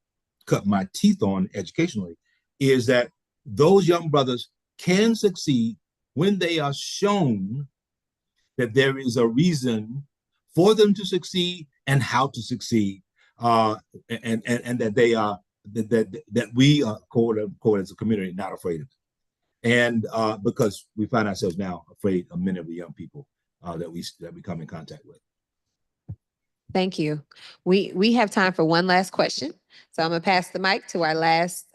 cut my teeth on educationally, is that those young brothers can succeed when they are shown that there is a reason for them to succeed and how to succeed, and that they are that we are quote unquote as a community not afraid of it. And because we find ourselves now afraid of many of the young people that we come in contact with. Thank you. We have time for one last question. So I'm gonna pass the mic to our last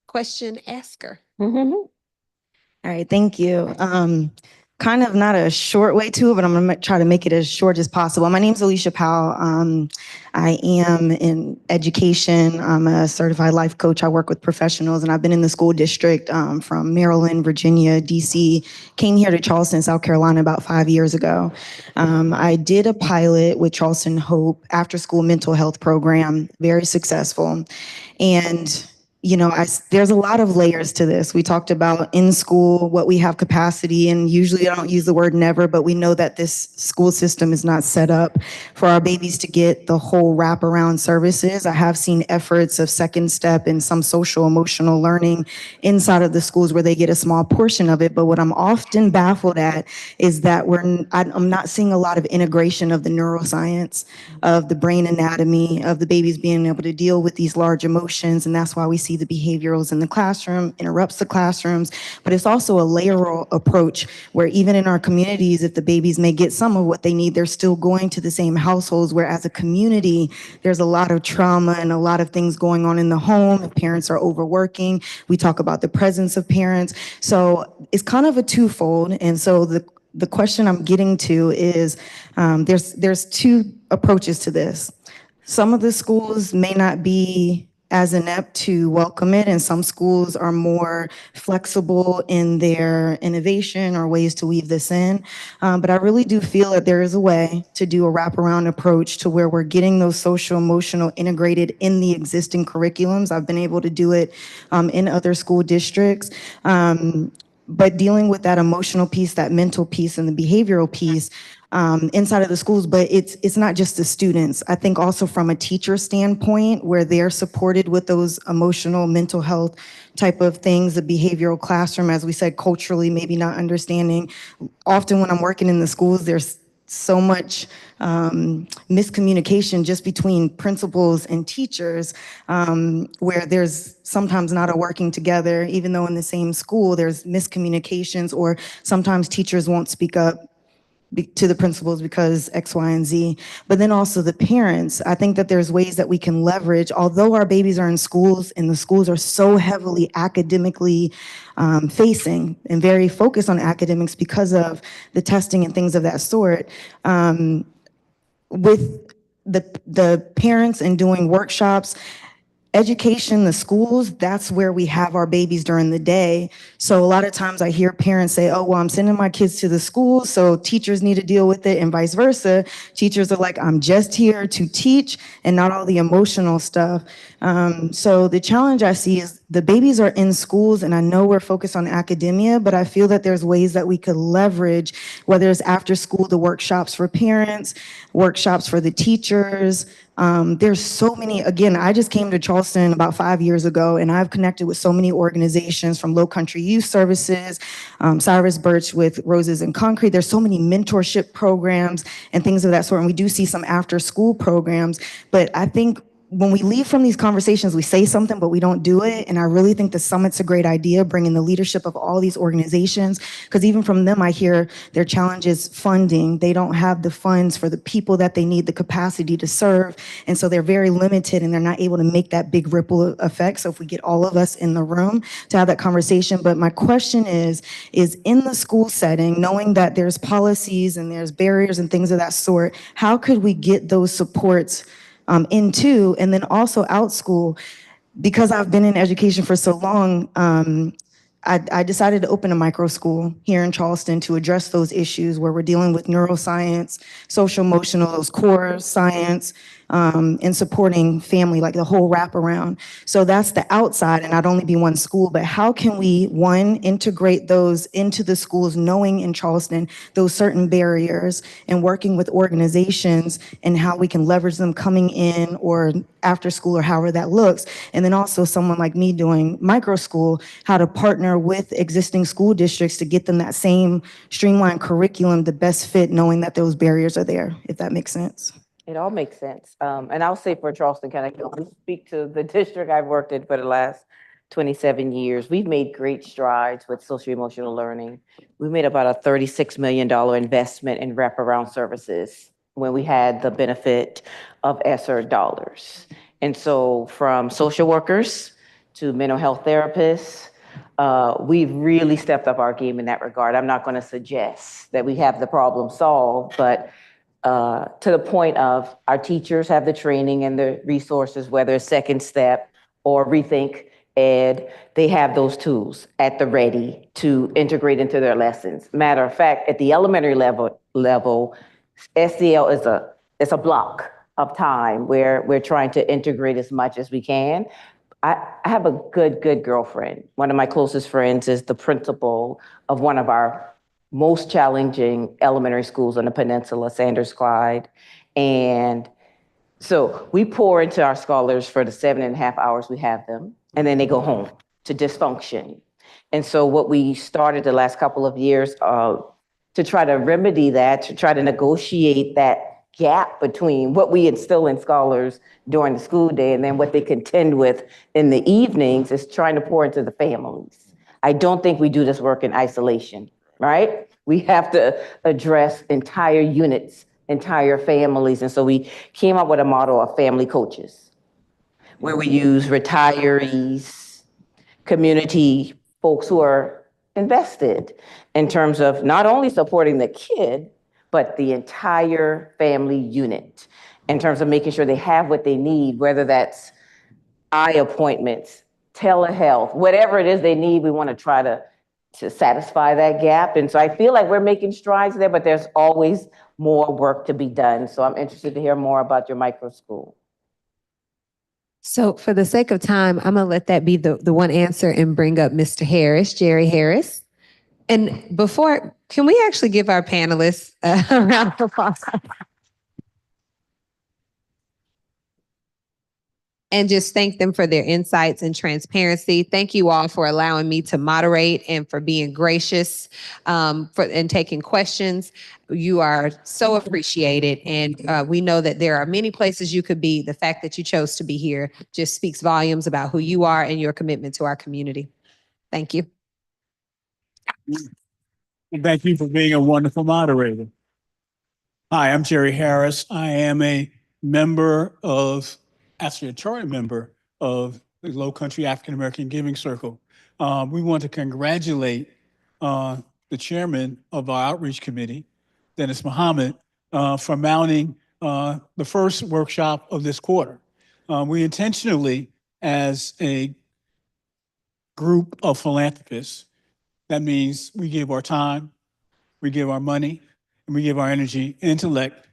question asker. All right, thank you. Kind of not a short way to it, but I'm gonna try to make it as short as possible. My name's Alicia Powell. I am in education. I'm a certified life coach. I work with professionals, and I've been in the school district from Maryland, Virginia, DC. Came here to Charleston, South Carolina about 5 years ago. I did a pilot with Charleston Hope after school mental health program, very successful. And you know, there's a lot of layers to this. We talked about in school, what we have capacity, and usually I don't use the word never, but we know that this school system is not set up for our babies to get the whole wraparound services. I have seen efforts of second step and some social emotional learning inside of the schools where they get a small portion of it. But what I'm often baffled at is that I'm not seeing a lot of integration of the neuroscience, of the brain anatomy, of the babies being able to deal with these large emotions. And that's why we see the behaviorals in the classroom, interrupts the classrooms, but it's also a layeral approach where even in our communities, if the babies may get some of what they need, they're still going to the same households, where as a community, there's a lot of trauma and a lot of things going on in the home. If parents are overworking, we talk about the presence of parents. So it's kind of a twofold. And so the question I'm getting to is there's two approaches to this. Some of the schools may not be as inept to welcome it, and some schools are more flexible in their innovation or ways to weave this in. But I really do feel that there is a way to do a wraparound approach to where we're getting those social emotional integrated in the existing curriculums. I've been able to do it in other school districts. But dealing with that emotional piece, that mental piece, and the behavioral piece inside of the schools, but it's not just the students. I think also from a teacher standpoint, where they're supported with those emotional, mental health type of things, the behavioral classroom, as we said, culturally, maybe not understanding. Often when I'm working in the schools, there's so much miscommunication just between principals and teachers, where there's sometimes not a working together, even though in the same school there's miscommunications, or sometimes teachers won't speak up to the principals because X, Y, and Z. But then also the parents. I think that there's ways that we can leverage, although our babies are in schools and the schools are so heavily academically facing and very focused on academics because of the testing and things of that sort. With the parents and doing workshops, education, the schools, that's where we have our babies during the day. So a lot of times I hear parents say, oh, well, I'm sending my kids to the school, so teachers need to deal with it, and vice versa. Teachers are like, I'm just here to teach and not all the emotional stuff. So the challenge I see is the babies are in schools, and I know we're focused on academia, but I feel that there's ways that we could leverage, whether it's after school, the workshops for parents, workshops for the teachers. There's so many, again, I just came to Charleston about 5 years ago, and I've connected with so many organizations from Lowcountry Youth Services, Cyrus Birch with Roses and Concrete. There's so many mentorship programs and things of that sort, and we do see some after school programs, but I think when we leave from these conversations, we say something, but we don't do it. And I really think the summit's a great idea, bringing the leadership of all these organizations, because even from them, I hear their challenge is funding. They don't have the funds for the people that they need, the capacity to serve. And so they're very limited, and they're not able to make that big ripple effect. So if we get all of us in the room to have that conversation. But my question is in the school setting, knowing that there's policies and there's barriers and things of that sort, how could we get those supports into, and then also out school? Because I've been in education for so long, I decided to open a micro school here in Charleston to address those issues where we're dealing with neuroscience, social emotional, those core science, and supporting family, like the whole wraparound. So that's the outside, and not only be one school, but how can we, one, integrate those into the schools, knowing in Charleston those certain barriers and working with organizations and how we can leverage them coming in or after school or however that looks. And then also someone like me doing micro school, how to partner with existing school districts to get them that same streamlined curriculum, the best fit, knowing that those barriers are there, if that makes sense. It all makes sense. And I'll say for Charleston County, I can only speak to the district I've worked in for the last 27 years. We've made great strides with social emotional learning. We made about a $36 million investment in wraparound services when we had the benefit of ESSER dollars. And so from social workers to mental health therapists, we've really stepped up our game in that regard. I'm not going to suggest that we have the problem solved, but to the point of our teachers have the training and the resources, whether it's Second Step or Rethink Ed, they have those tools at the ready to integrate into their lessons. Matter of fact, at the elementary level, SDL is a block of time where we're trying to integrate as much as we can. I have a good girlfriend. One of my closest friends is the principal of one of our most challenging elementary schools on the peninsula, Sanders Clyde. And so we pour into our scholars for the 7.5 hours we have them, and then they go home to dysfunction. And so what we started the last couple of years to try to remedy that, to try to negotiate that gap between what we instill in scholars during the school day and then what they contend with in the evenings is trying to pour into the families. I don't think we do this work in isolation. Right? We have to address entire units, entire families. And so we came up with a model of family coaches, where we use retirees, community folks who are invested in terms of not only supporting the kid, but the entire family unit, in terms of making sure they have what they need, whether that's eye appointments, telehealth, whatever it is they need, we want to try to satisfy that gap. And so I feel like we're making strides there, but there's always more work to be done. So I'm interested to hear more about your micro school. So for the sake of time, I'm gonna let that be the one answer and bring up Mr. Harris, Jerry Harris. And before, can we actually give our panelists a round of applause? And just thank them for their insights and transparency. Thank you all for allowing me to moderate and for being gracious and taking questions. You are so appreciated. And we know that there are many places you could be. The fact that you chose to be here just speaks volumes about who you are and your commitment to our community. Thank you. And thank you for being a wonderful moderator. Hi, I'm Jerry Harris. I am a charter member of the Lowcountry African American Giving Circle. We want to congratulate the chairman of our outreach committee, Dennis Muhammad, for mounting the first workshop of this quarter. We intentionally, as a group of philanthropists, that means we give our time, we give our money, and we give our energy, intellect,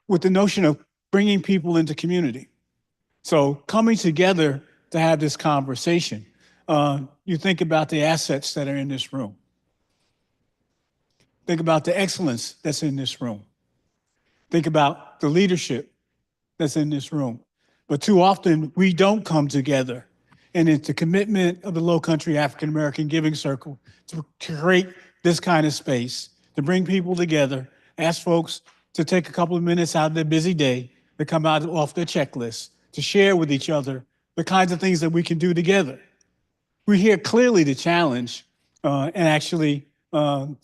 with the notion of bringing people into community. So coming together to have this conversation, you think about the assets that are in this room. Think about the excellence that's in this room. Think about the leadership that's in this room. But too often we don't come together. And it's the commitment of the Lowcountry African American Giving Circle to create this kind of space, to bring people together, ask folks to take a couple of minutes out of their busy day to come out off their checklist, to share with each other the kinds of things that we can do together. We hear clearly the challenge, and actually, Brother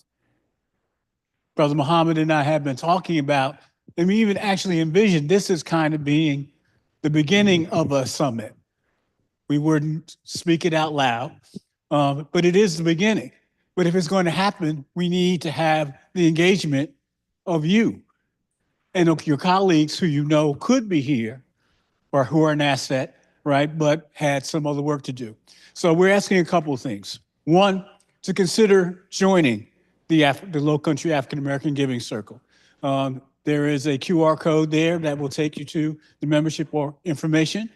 Muhammad and I have been talking about, and we even actually envisioned this as kind of being the beginning of a summit. We wouldn't speak it out loud, but it is the beginning. But if it's going to happen, we need to have the engagement of you and of your colleagues who you know could be here or who are an asset, right, but had some other work to do. So we're asking a couple of things. One, to consider joining the Lowcountry African American Giving Circle. There is a QR code there that will take you to the membership or information.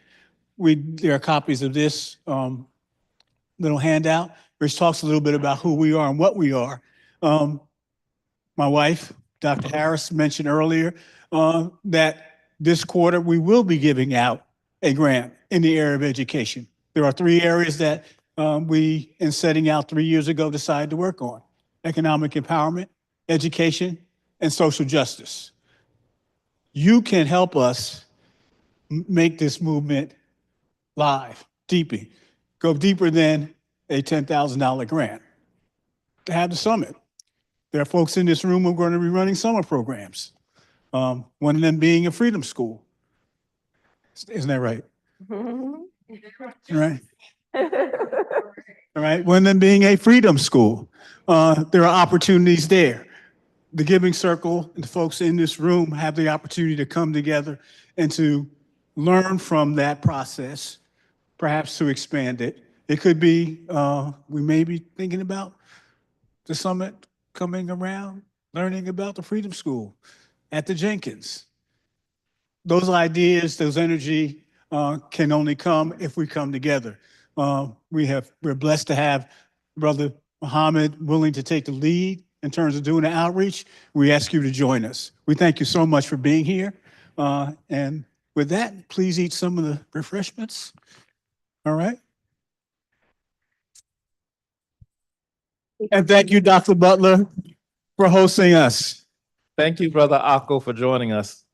There are copies of this little handout, which talks a little bit about who we are and what we are. My wife, Dr. Harris, mentioned earlier that this quarter we will be giving out a grant in the area of education. There are 3 areas that we, in setting out 3 years ago, decided to work on: economic empowerment, education, and social justice. You can help us make this movement live, go deeper than a $10,000 grant to have the summit. There are folks in this room who are going to be running summer programs. One of them being a freedom school. Isn't that right? Right. All right. One of them being a freedom school. There are opportunities there. The Giving Circle and the folks in this room have the opportunity to come together and to learn from that process, perhaps to expand it. It could be, we may be thinking about the summit coming around, learning about the Freedom School at the Jenkins. Those ideas, those energy can only come if we come together. We're blessed to have Brother Muhammad willing to take the lead in terms of doing the outreach. We ask you to join us. We thank you so much for being here. And with that, please eat some of the refreshments. All right. And thank you, Dr. Butler, for hosting us. Thank you, Brother Akko, for joining us.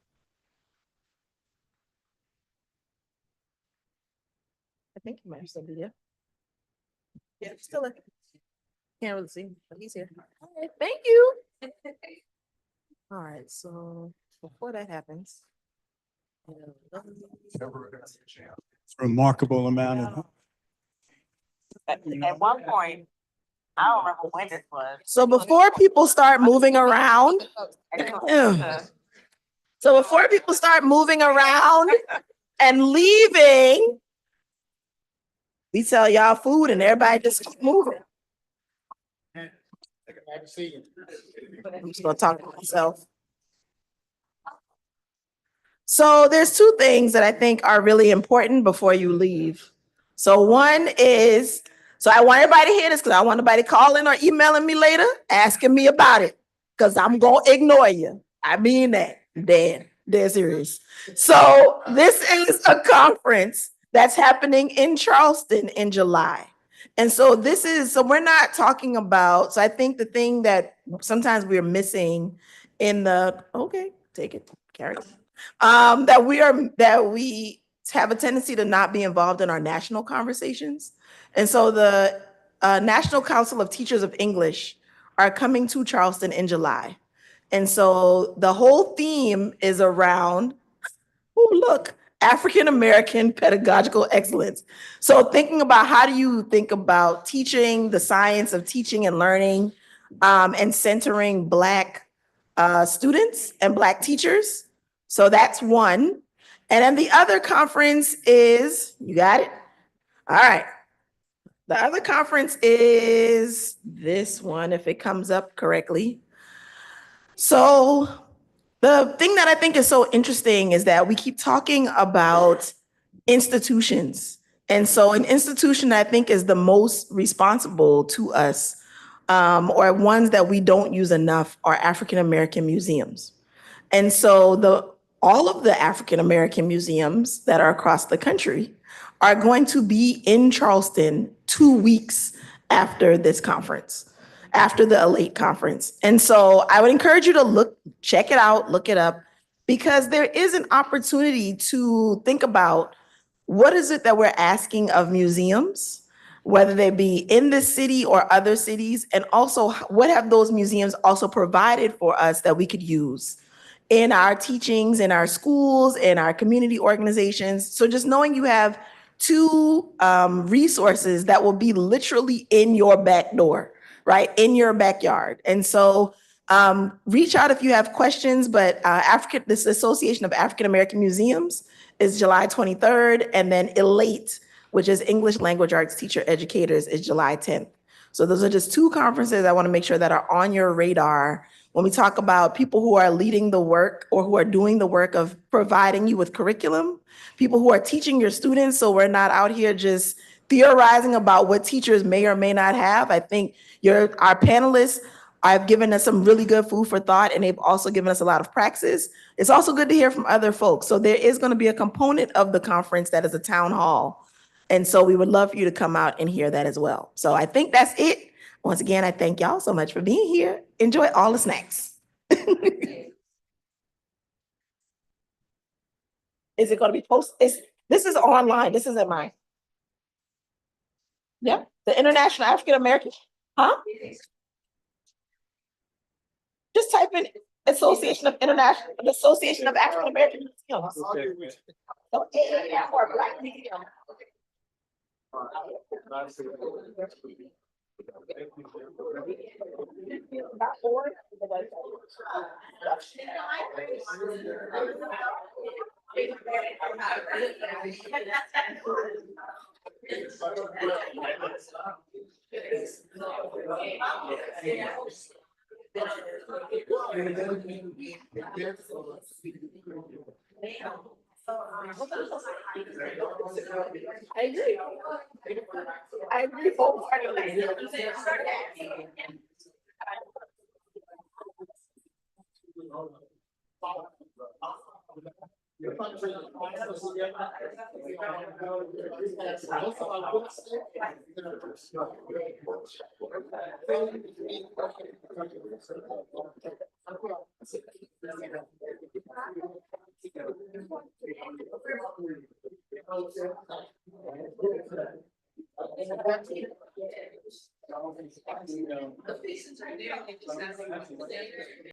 I think he might have still be there. Yeah, still there. Can't really see, but he's here. All right, thank you. All right, so before that happens. Remarkable amount of. At one point, I don't remember when this was. So before people start moving around, so before people start moving around and leaving, we sell y'all food and everybody just keep moving. I'm just gonna talk to myself. So there's 2 things that I think are really important before you leave. So one is, so I want everybody to hear this because I want everybody calling or emailing me later, asking me about it, because I'm gonna ignore you. I mean that, dead serious. So this is a conference that's happening in Charleston in July. And so we're not talking about, so I think the thing that sometimes we're missing in the, okay, take it, carry it. That we have a tendency to not be involved in our national conversations. And so the National Council of Teachers of English are coming to Charleston in July. And so the whole theme is around, oh, look, African American pedagogical excellence. So thinking about how do you think about teaching, the science of teaching and learning, and centering Black students and Black teachers. So that's one. And then the other conference is, you got it? All right. The other conference is this one, if it comes up correctly. So the thing that I think is so interesting is that we keep talking about institutions. And so an institution that I think is the most responsible to us, or ones that we don't use enough, are African American museums. And so all of the African American museums that are across the country are going to be in Charleston 2 weeks after this conference, after the Elate conference. And so I would encourage you to check it out, look it up, because there is an opportunity to think about what is it that we're asking of museums, whether they be in this city or other cities, and also what have those museums also provided for us that we could use in our teachings, in our schools, in our community organizations. So just knowing you have 2 resources that will be literally in your back door, right? In your backyard. And so reach out if you have questions, but this Association of African American Museums is July 23rd, and then Elate, which is English Language Arts Teacher Educators, is July 10th. So those are just two conferences I want to make sure that are on your radar when we talk about people who are leading the work or who are doing the work of providing you with curriculum, people who are teaching your students so we're not out here just theorizing about what teachers may or may not have. I think our panelists have given us some really good food for thought, and they've also given us a lot of praxis. It's also good to hear from other folks. So there is going to be a component of the conference that is a town hall. And so we would love for you to come out and hear that as well. So I think that's it. Once again, I thank y'all so much for being here. Enjoy all the snacks. Is it going to be posted? This is online. This isn't mine. Yeah, the International African American, huh? Just type in Association of African American Museums. So, or Black Museum. I agree. I agree wholeheartedly.